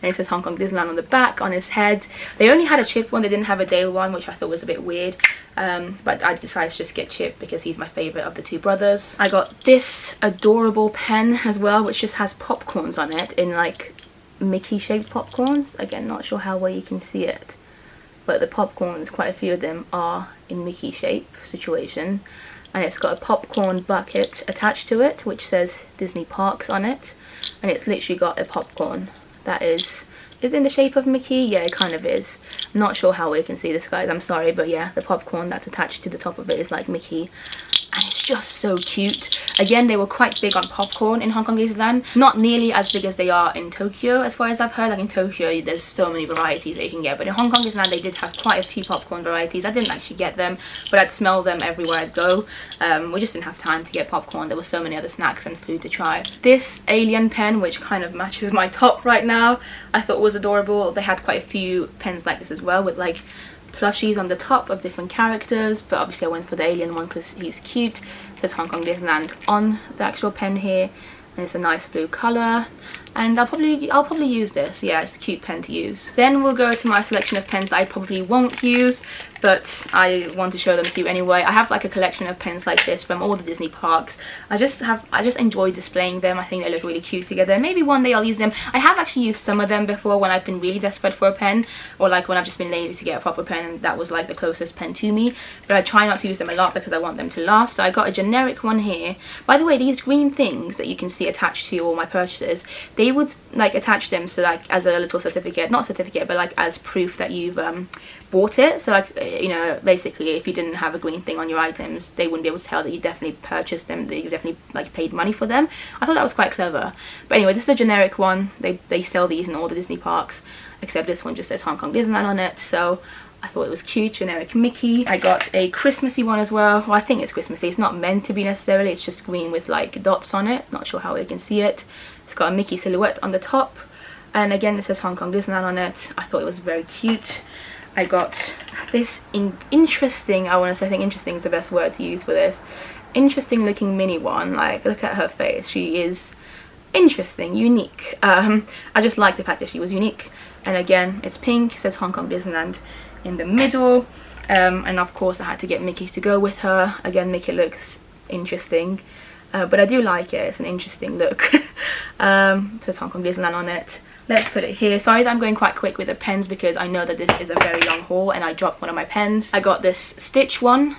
and it says Hong Kong Disneyland on the back on his head. They only had a Chip one, they didn't have a Dale one, which I thought was a bit weird, but I decided to just get Chip because he's my favourite of the two brothers. I got this adorable pen as well, which just has popcorns on it in like Mickey shaped popcorns. Again, not sure how well you can see it, but the popcorns, quite a few of them are in Mickey shape situation, and it's got a popcorn bucket attached to it which says Disney Parks on it, and it's literally got a popcorn that is in the shape of Mickey. Yeah, it kind of is. I'm not sure how well you can see this, guys, I'm sorry, but yeah, the popcorn that's attached to the top of it is like Mickey, and it's just so cute. Again, they were quite big on popcorn in Hong Kong Disneyland, not nearly as big as they are in Tokyo as far as I've heard. Like in Tokyo there's so many varieties that you can get, but in Hong Kong Disneyland they did have quite a few popcorn varieties. I didn't actually get them, but I'd smell them everywhere I'd go. We just didn't have time to get popcorn. There were so many other snacks and food to try. This alien pen, which kind of matches my top right now, I thought was adorable. They had quite a few pens like this as well, with like plushies on the top of different characters, but obviously I went for the alien one because he's cute. It says Hong Kong Disneyland on the actual pen here, and it's a nice blue colour, and I'll probably use this. Yeah, it's a cute pen to use. Then we'll go to my selection of pens that I probably won't use, but I want to show them to you anyway. I have like a collection of pens like this from all the Disney parks. I just enjoy displaying them. I think they look really cute together. Maybe one day I'll use them. I have actually used some of them before when I've been really desperate for a pen, or like when I've just been lazy to get a proper pen, and that was like the closest pen to me, but I try not to use them a lot because I want them to last. So I got a generic one here. By the way, these green things that you can see attached to all my purchases, they would like attach them so like as a little certificate, not certificate, but like as proof that you've bought it. So like, you know, basically if you didn't have a green thing on your items, they wouldn't be able to tell that you definitely purchased them, that you definitely like paid money for them. I thought that was quite clever. But anyway, this is a generic one. They sell these in all the Disney parks, except this one just says Hong Kong Disneyland on it, so I thought it was cute. Generic Mickey. I got a Christmassy one as well. Well, I think it's Christmassy. It's not meant to be necessarily, it's just green with like dots on it. Not sure how you can see it. It's got a Mickey silhouette on the top, and again it says Hong Kong Disneyland on it. I thought it was very cute. I got this interesting, I want to say, I think interesting is the best word to use for this, interesting looking Minnie one. Like, look at her face. She is interesting, unique. I just like the fact that she was unique. And again, it's pink. It says Hong Kong Disneyland in the middle, and of course I had to get Mickey to go with her. Again, Mickey looks interesting, but I do like it. It's an interesting look. It says Hong Kong Disneyland on it. Let's put it here. Sorry that I'm going quite quick with the pens because I know that this is a very long haul and I dropped one of my pens. I got this Stitch one,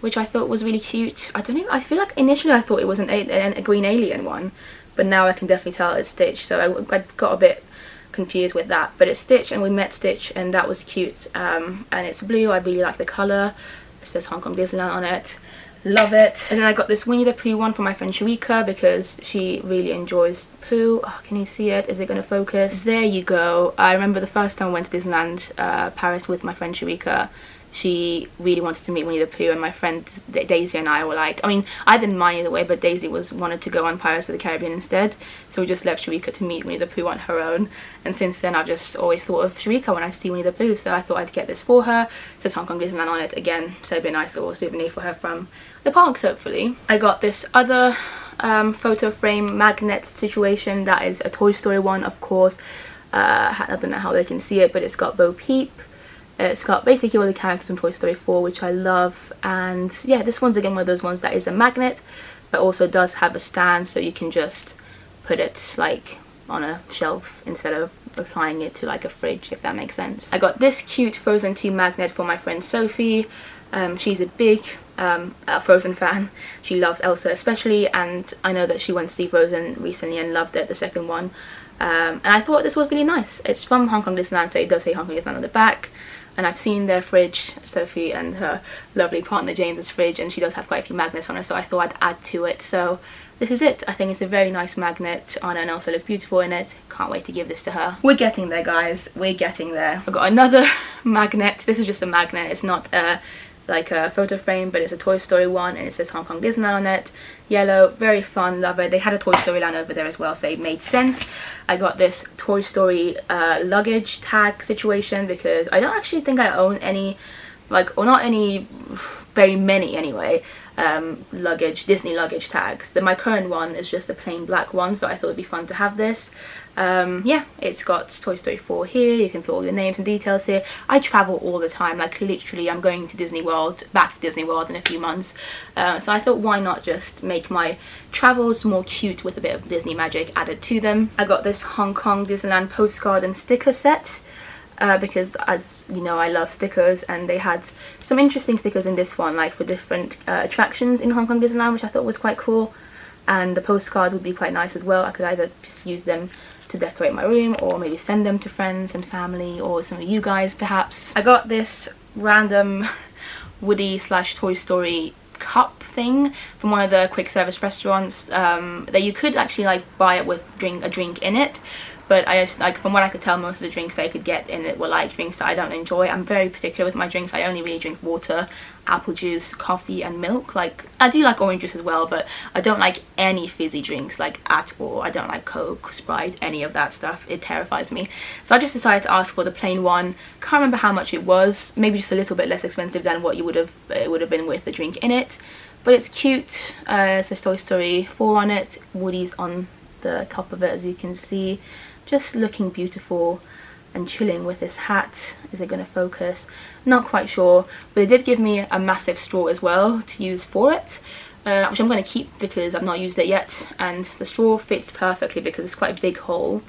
which I thought was really cute. I don't know, I feel like initially I thought it was a green alien one, but now I can definitely tell it's Stitch, so I got a bit confused with that. But it's Stitch, and we met Stitch, and that was cute. And it's blue. I really like the colour. It says Hong Kong Disneyland on it. Love it. And then I got this Winnie the Pooh one for my friend Sharika because she really enjoys Pooh. Oh, can you see it? Is it going to focus? There you go. I remember the first time I went to Disneyland Paris with my friend Sharika, she really wanted to meet Winnie the Pooh, and my friend Daisy and I were like, I mean, I didn't mind either way, but Daisy wanted to go on Pirates of the Caribbean instead, so we just left Sharika to meet Winnie the Pooh on her own. And since then I've just always thought of Sharika when I see Winnie the Pooh, so I thought I'd get this for her. It says Hong Kong Disneyland on it again, so it'd be a nice little souvenir for her from the parks, hopefully. I got this other photo frame magnet situation that is a Toy Story one, of course. I don't know how they can see it, but it's got Bo Peep. It's got basically all the characters from Toy Story 4, which I love. And yeah, this one's again one of those ones that is a magnet, but also does have a stand, so you can just put it like on a shelf instead of applying it to like a fridge, if that makes sense. I got this cute Frozen 2 magnet for my friend Sophie. She's a big Frozen fan. She loves Elsa especially, and I know that she went to see Frozen recently and loved it, the second one. And I thought this was really nice. It's from Hong Kong Disneyland, so it does say Hong Kong Disneyland on the back. And I've seen their fridge, Sophie and her lovely partner James's fridge, and she does have quite a few magnets on her, so I thought I'd add to it. So this is it. I think it's a very nice magnet. Anna and Elsa look beautiful in it. Can't wait to give this to her. We're getting there, guys. We're getting there. I've got another magnet. This is just a magnet. It's not like a photo frame, but it's a Toy Story one, and it says Hong Kong Disneyland on it. Yellow, very fun, love it. They had a Toy Story land over there as well, so it made sense. I got this Toy Story luggage tag situation because I don't actually think I own any, like, or not any, very many anyway, Disney luggage tags. My current one is just a plain black one, so I thought it'd be fun to have this. Yeah, it's got Toy Story 4 here. You can put all your names and details here. I travel all the time, like literally I'm going to Disney World, back to Disney World in a few months, so I thought why not just make my travels more cute with a bit of Disney magic added to them. I got this Hong Kong Disneyland postcard and sticker set because, as you know, I love stickers, and they had some interesting stickers in this one, like for different attractions in Hong Kong Disneyland, which I thought was quite cool. And the postcards would be quite nice as well. I could either just use them to decorate my room, or maybe send them to friends and family, or some of you guys perhaps. I got this random Woody / Toy Story cup thing from one of the quick service restaurants that you could actually like buy it with a drink in it, but I just, like, from what I could tell, most of the drinks that I could get in it were like drinks that I don't enjoy. I'm very particular with my drinks. I only really drink water, apple juice, coffee and milk. Like, I do like orange juice as well, but I don't like any fizzy drinks, like, at all. I don't like Coke, Sprite, any of that stuff. It terrifies me. So I just decided to ask for the plain one. Can't remember how much it was, maybe just a little bit less expensive than what it would have been with the drink in it, but it's cute. It says Toy Story 4 on it. Woody's on the top of it, as you can see, just looking beautiful and chilling with his hat. Is it going to focus? Not quite sure, but it did give me a massive straw as well to use for it, which I'm going to keep because I've not used it yet, and the straw fits perfectly because it's quite a big hole.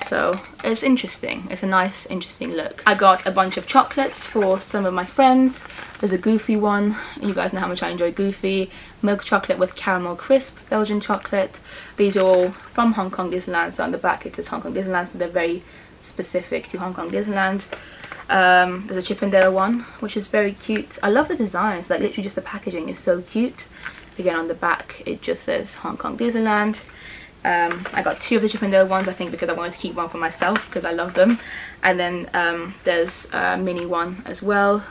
So it's interesting. It's a nice, interesting look. I got a bunch of chocolates for some of my friends. There's a Goofy one. You guys know how much I enjoy Goofy. Milk chocolate with caramel crisp, Belgian chocolate. These are all from Hong Kong Disneyland. So on the back it says Hong Kong Disneyland, so they're very specific to Hong Kong Disneyland. There's a Chippendale one, which is very cute. I love the designs. Like, literally just the packaging is so cute. Again, on the back it just says Hong Kong Disneyland. I got 2 of the Chippendale ones, I think, because I wanted to keep one for myself because I love them. And then there's a Minnie one as well,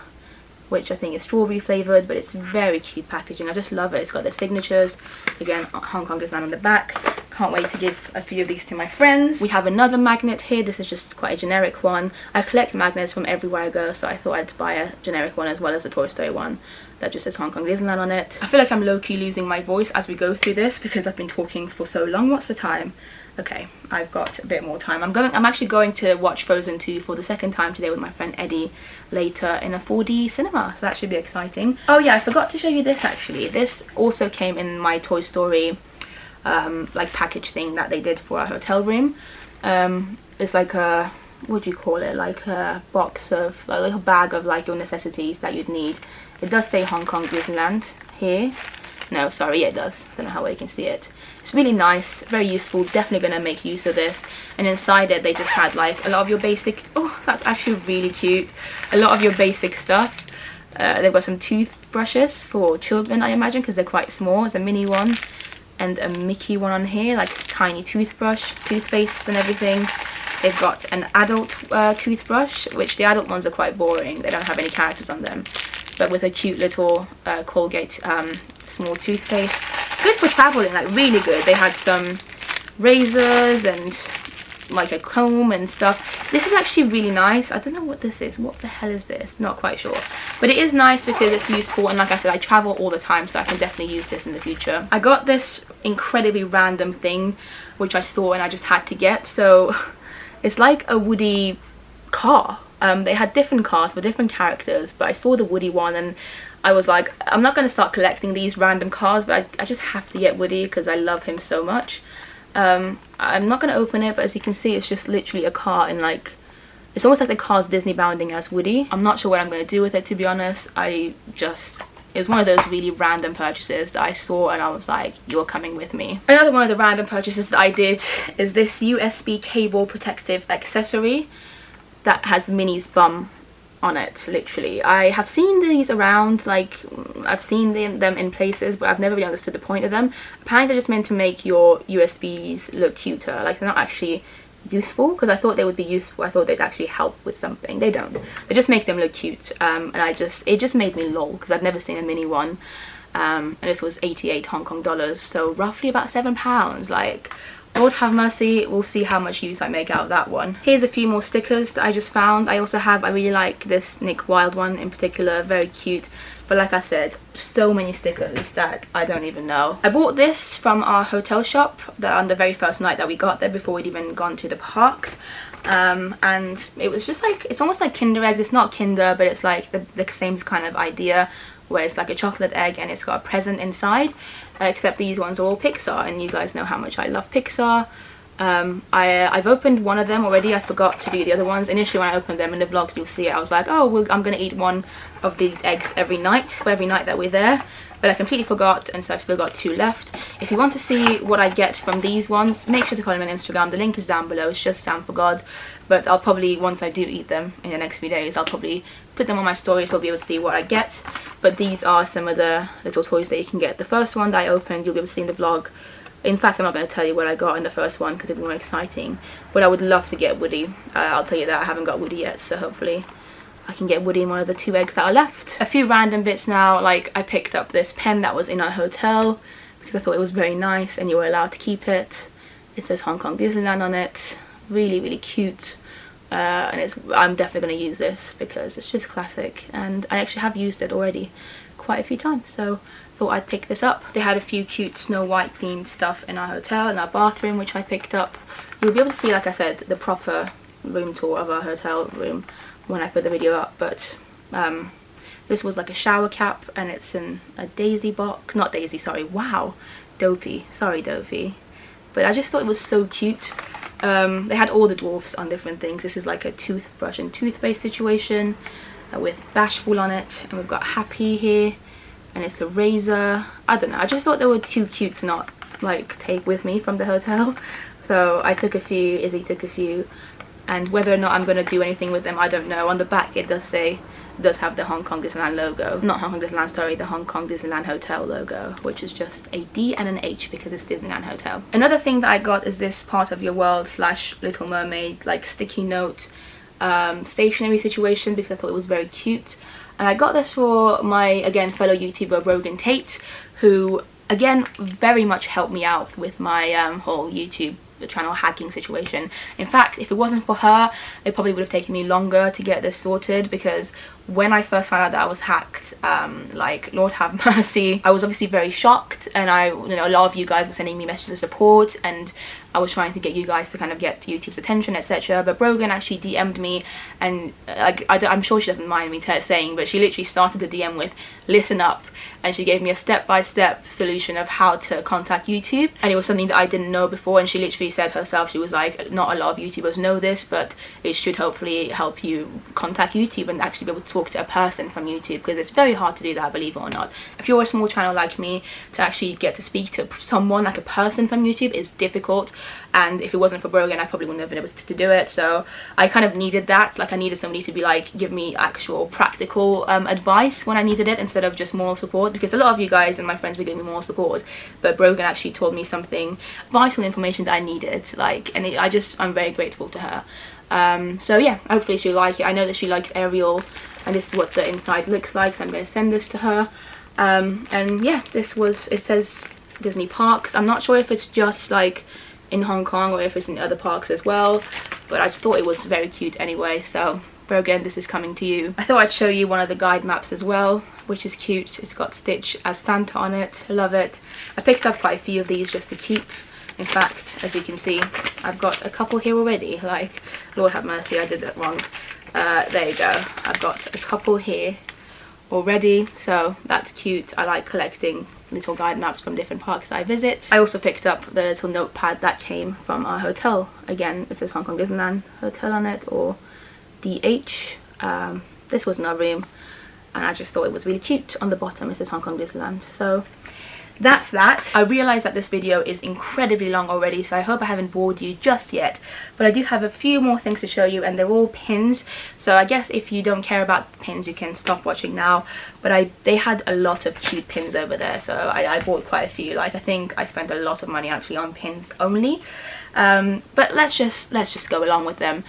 which I think is strawberry flavoured, but it's very cute packaging. I just love it. It's got their signatures. Again, Hong Kong Disneyland on the back. Can't wait to give a few of these to my friends. We have another magnet here. This is just quite a generic one. I collect magnets from everywhere I go, so I thought I'd buy a generic one as well as a Toy Story one that just says Hong Kong Disneyland on it. I feel like I'm low-key losing my voice as we go through this because I've been talking for so long. What's the time? Okay, I've got a bit more time. I'm actually going to watch Frozen 2 for the second time today with my friend Eddie later in a 4D cinema, so that should be exciting. Oh yeah, I forgot to show you this actually. This also came in my Toy Story like package thing that they did for our hotel room. It's like a, what do you call it, like a box of, like a little bag of like your necessities that you'd need. It does say Hong Kong Disneyland here. No, sorry, yeah, it does. Don't know how well you can see it. It's really nice, very useful. Definitely gonna make use of this. And inside it they just had like a lot of your basic, oh, that's actually really cute, a lot of your basic stuff. They've got some toothbrushes for children, I imagine, because they're quite small. There's a Minnie one and a Mickey one on here, like tiny toothbrush, toothpaste and everything. They've got an adult toothbrush, which the adult ones are quite boring. They don't have any characters on them, but with a cute little Colgate small toothpaste. Good for traveling, like really good. They had some razors and like a comb and stuff. This is actually really nice. I don't know what this is. What the hell is this? Not quite sure, but it is nice because it's useful, and like I said, I travel all the time, so I can definitely use this in the future. I got this incredibly random thing which I saw and I just had to get. So it's like a Woody car. They had different cars for different characters, but I saw the Woody one and I was like, I'm not going to start collecting these random cars, but I just have to get Woody because I love him so much. I'm not going to open it, but as you can see, it's just literally a car, and like, it's almost like the car's Disney bounding as Woody. I'm not sure what I'm going to do with it, to be honest. It was one of those really random purchases that I saw and I was like, you're coming with me. Another one of the random purchases that I did is this USB cable protective accessory that has Minnie's bum on it, literally. I have seen these around, like I've seen them in places, but I've never really understood the point of them. Apparently they're just meant to make your USBs look cuter. Like, they're not actually useful, because I thought they would be useful. I thought they'd actually help with something. They don't. They just make them look cute, and it just made me lol because I'd never seen a Minnie one, and this was 88 Hong Kong dollars, so roughly about £7. Like, Lord have mercy, we'll see how much use I make out of that one. Here's a few more stickers that I just found. I really like this Nick Wilde one in particular, very cute. But like I said, so many stickers that I don't even know. I bought this from our hotel shop on the very first night that we got there, before we'd even gone to the parks. And it was just like, it's almost like Kinder eggs. It's not Kinder, but it's like the same kind of idea, where it's like a chocolate egg and it's got a present inside. Except these ones are all Pixar, and you guys know how much I love Pixar. I've opened one of them already. I forgot to do the other ones. Initially when I opened them in the vlogs, you'll see it, I was like, oh well, I'm gonna eat one of these eggs every night for every night that we're there, but I completely forgot, and so I've still got 2 left. If you want to see what I get from these ones, make sure to follow me on Instagram. The link is down below. It's just Sam for God. But I'll probably, once I do eat them in the next few days, I'll probably put them on my story so you'll be able to see what I get. But these are some of the little toys that you can get. The first one that I opened, you'll be able to see in the vlog. In fact, I'm not going to tell you what I got in the first one because it'll be more exciting. But I would love to get Woody. I'll tell you that I haven't got Woody yet, so hopefully I can get Woody in one of the 2 eggs that are left. A few random bits now, like I picked up this pen that was in our hotel because I thought it was very nice and you were allowed to keep it. It says Hong Kong Disneyland on it. Really, really cute. And I'm definitely going to use this because it's just classic, and I actually have used it already quite a few times, so thought I'd pick this up. They had a few cute Snow White themed stuff in our hotel, in our bathroom, which I picked up. You'll be able to see, like I said, the proper room tour of our hotel room when I put the video up, but this was like a shower cap, and it's in a daisy box. Not daisy, sorry, wow, dopey, sorry Dopey. But I just thought it was so cute. They had all the dwarfs on different things. This is like a toothbrush and toothpaste situation with Bashful on it, and we've got Happy here, and it's a razor. I don't know, I just thought they were too cute to not like take with me from the hotel, so I took a few, Izzy took a few, and whether or not I'm going to do anything with them, I don't know. On the back it does say, it does have the Hong Kong Disneyland logo, not Hong Kong Disneyland, sorry, the Hong Kong Disneyland Hotel logo, which is just a D and an H because it's Disneyland Hotel. Another thing that I got is this Part of Your World / Little Mermaid like sticky note stationery situation because I thought it was very cute. And I got this for my, again, fellow YouTuber Rogan Tate, who again very much helped me out with my whole YouTube channel hacking situation. In fact, if it wasn't for her, it probably would have taken me longer to get this sorted, because when I first found out that I was hacked, like, Lord have mercy, I was obviously very shocked, and a lot of you guys were sending me messages of support, and I was trying to get you guys to kind of get YouTube's attention, etc. But Brogan actually DM'd me, and like, I'm sure she doesn't mind me saying, but she literally started the DM with, listen up, and she gave me a step-by-step solution of how to contact YouTube, and it was something that I didn't know before, and she literally said herself, she was like, not a lot of YouTubers know this, but it should hopefully help you contact YouTube and actually be able to talk to a person from YouTube, because it's very hard to do that, believe it or not. If you're a small channel like me, to actually get to speak to someone, like a person from YouTube, is difficult, and if it wasn't for Brogan, I probably wouldn't have been able to do it. So I kind of needed that, like I needed somebody to be like, give me actual practical advice when I needed it, instead of just moral support, because a lot of you guys and my friends were giving me moral support, but Brogan actually told me something, vital information that I needed, like, and I'm very grateful to her. So yeah, hopefully she'll like it. I know that she likes Ariel, and this is what the inside looks like, so I'm going to send this to her. And yeah, it says Disney Parks. I'm not sure if it's just like in Hong Kong or if it's in other parks as well, but I just thought it was very cute anyway. So Brogan, this is coming to you. I thought I'd show you one of the guide maps as well, which is cute. It's got Stitch as Santa on it. I love it. I picked up quite a few of these just to keep. In fact, as you can see, I've got a couple here already. Like, Lord have mercy, I did that wrong. There you go. I've got a couple here already, so that's cute. I like collecting little guide maps from different parks I visit. I also picked up the little notepad that came from our hotel. Again, it says Hong Kong Disneyland Hotel on it, or DH. This was in our room, and I just thought it was really cute. On the bottom it says Hong Kong Disneyland. So that's that. I realize that this video is incredibly long already, so I hope I haven't bored you just yet, but I do have a few more things to show you, and they're all pins. So I guess if you don't care about pins, you can stop watching now. But they had a lot of cute pins over there, so I bought quite a few. Like, I think I spent a lot of money actually on pins only. But let's just go along with them.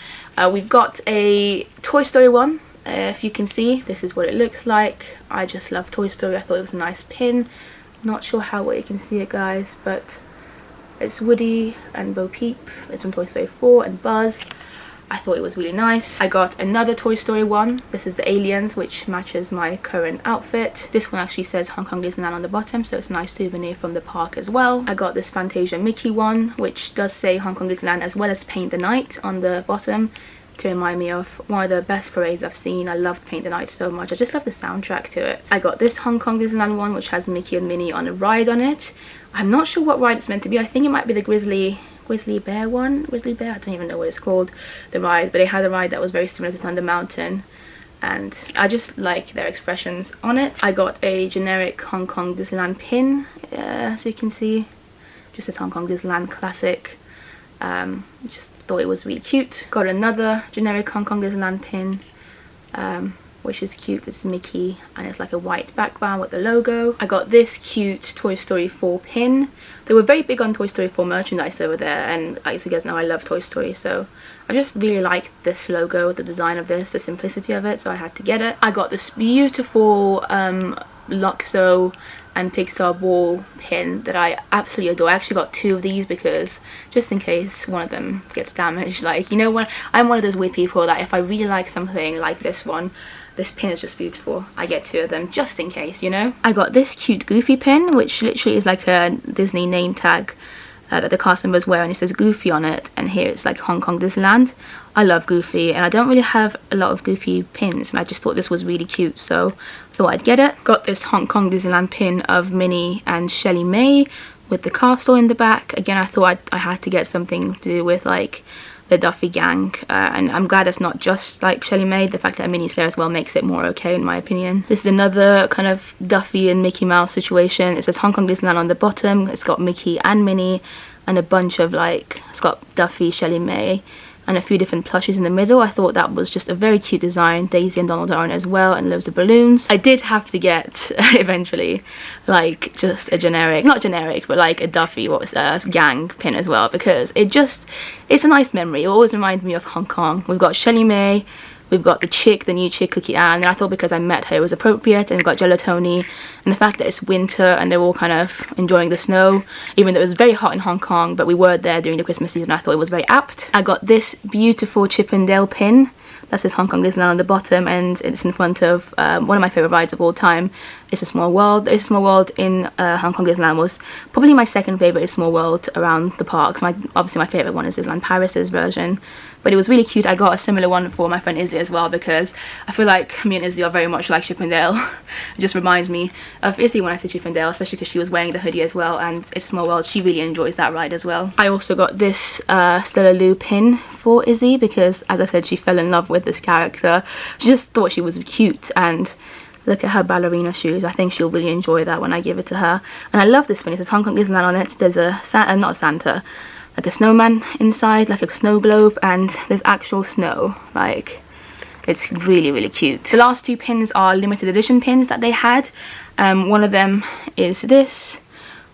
We've got a Toy Story one. If you can see, this is what it looks like. I just love Toy Story. I thought it was a nice pin. Not sure how well you can see it, guys, but It's Woody and Bo Peep. It's from Toy Story 4 and Buzz. I thought it was really nice. I got another Toy Story one. This is the aliens, which matches my current outfit. This one actually says Hong Kong Disneyland on the bottom, so it's a nice souvenir from the park as well. I got this Fantasia Mickey one, which does say Hong Kong Disneyland as well as Paint the Night on the bottom, to remind me of one of the best parades I've seen. I loved Paint the Night so much. I just love the soundtrack to it. I got this Hong Kong Disneyland one, which has Mickey and Minnie on a ride on it. I'm not sure what ride it's meant to be. I think it might be the Grizzly Bear one. Grizzly Bear, I don't even know what it's called, the ride, but they had a ride that was very similar to Thunder Mountain, and I just like their expressions on it. I got a generic Hong Kong Disneyland pin, as you can see, just a Hong Kong Disneyland classic. Just thought it was really cute. Got another generic Hong Kong Disneyland pin, which is cute. It's Mickey and it's like a white background with the logo. I got this cute Toy Story 4 pin. They were very big on Toy Story 4 merchandise over there, and as you guys know, I love Toy Story, so I just really like this logo, the design of this, the simplicity of it, so I had to get it. I got this beautiful Luxo and Pixar ball pin that I absolutely adore. I actually got two of these because just in case one of them gets damaged. Like, you know what, I'm one of those weird people that if I really like something like this one, this pin is just beautiful, I get two of them just in case, you know. I got this cute Goofy pin, which literally is like a Disney name tag that the cast members wear, and it says Goofy on it, and here it's like Hong Kong Disneyland. I love Goofy, and I don't really have a lot of Goofy pins, and I just thought this was really cute, so I thought I'd get it. Got this Hong Kong Disneyland pin of Minnie and Shelley May with the castle in the back. Again, I thought I had to get something to do with like the Duffy gang, and I'm glad it's not just like Shelley May. The fact that Minnie's there as well makes it more okay in my opinion. This is another kind of Duffy and Mickey Mouse situation. It says Hong Kong Disneyland on the bottom. It's got Mickey and Minnie and a bunch of like, it's got Duffy, Shelley May, and a few different plushies in the middle. I thought that was just a very cute design. Daisy and Donald are on it as well, and loads of balloons. I did have to get eventually like just a generic, not generic, but like a Duffy gang pin as well, because it's a nice memory. It always reminds me of Hong Kong. We've got Shelley May, we've got the new chick Cookie Ann, and I thought because I met her it was appropriate. And we've got Jello Tony, and the fact that it's winter and they're all kind of enjoying the snow, even though it was very hot in Hong Kong, but we were there during the Christmas season. I thought it was very apt. I got this beautiful Chippendale pin that says Hong Kong Disneyland on the bottom, and it's in front of one of my favorite rides of all time. It's a Small World. It's a Small World in Hong Kong Disneyland was probably my second favorite. Is Small World around the parks. Obviously my favorite one is Disneyland Paris's version, but it was really cute. I got a similar one for my friend Izzy as well, because I feel like me and Izzy are very much like Chippendale. It just reminds me of Izzy when I say Chippendale, especially because she was wearing the hoodie as well, and It's a Small World, she really enjoys that ride as well. I also got this Stella Lou pin for Izzy because, as I said, she fell in love with this character. She just thought she was cute, and look at her ballerina shoes. I think she'll really enjoy that when I give it to her. And I love this pin. It says Hong Kong Disneyland on it. There's a not a Santa, like a snowman inside, like a snow globe, and there's actual snow. Like, it's really, really cute. The last two pins are limited edition pins that they had. One of them is this,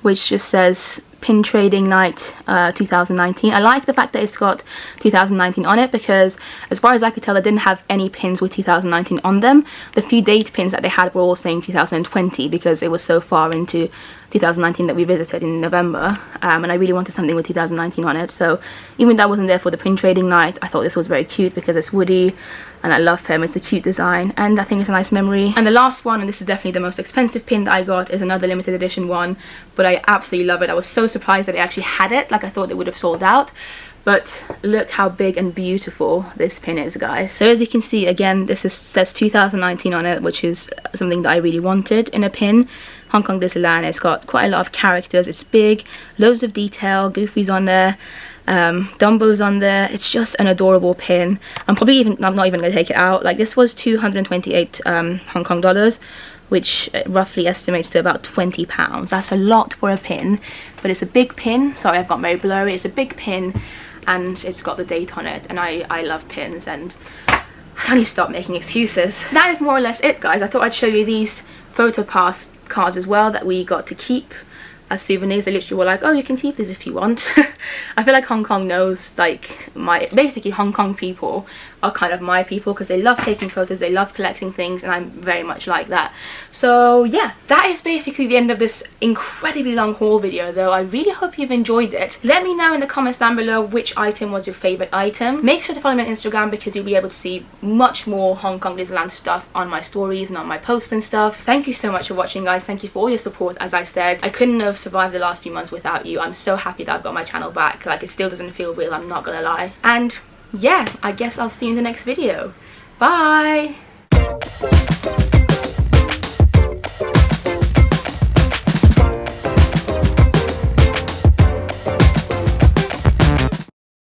which just says Pin Trading Night 2019. I like the fact that it's got 2019 on it, because as far as I could tell, they didn't have any pins with 2019 on them. The few date pins that they had were all saying 2020 because it was so far into 2019 that we visited in November, and I really wanted something with 2019 on it. So even though I wasn't there for the Pin Trading Night, I thought this was very cute because it's Woody and I love him. It's a cute design and I think it's a nice memory. And the last one, and this is definitely the most expensive pin that I got, is another limited edition one, but I absolutely love it. I was so surprised that it actually had it. Like, I thought they would have sold out, but look how big and beautiful this pin is, guys. So as you can see, again, this says 2019 on it, which is something that I really wanted in a pin. Hong Kong Disneyland, it's got quite a lot of characters, it's big, loads of detail, Goofy's on there, Dumbo's on there. It's just an adorable pin. I'm not even going to take it out. Like, this was 228 Hong Kong dollars, which roughly estimates to about £20. That's a lot for a pin, but it's a big pin. Sorry, I've got very blurry. It's a big pin and it's got the date on it, and I love pins, and I need to stop making excuses. That is more or less it, guys. I thought I'd show you these photo pass cards as well that we got to keep. as souvenirs. They literally were like, oh, you can keep these if you want. I feel like Hong Kong knows, like, basically Hong Kong people are kind of my people, because they love taking photos, they love collecting things, and I'm very much like that. So yeah, that is basically the end of this incredibly long haul video, though I really hope you've enjoyed it. Let me know in the comments down below which item was your favorite item. Make sure to follow me on Instagram, because you'll be able to see much more Hong Kong Disneyland stuff on my stories and on my posts and stuff. Thank you so much for watching, guys. Thank you for all your support. As I said, I couldn't have survived the last few months without you. I'm so happy that I've got my channel back. Like, it still doesn't feel real, I'm not gonna lie. And yeah, I guess I'll see you in the next video. Bye!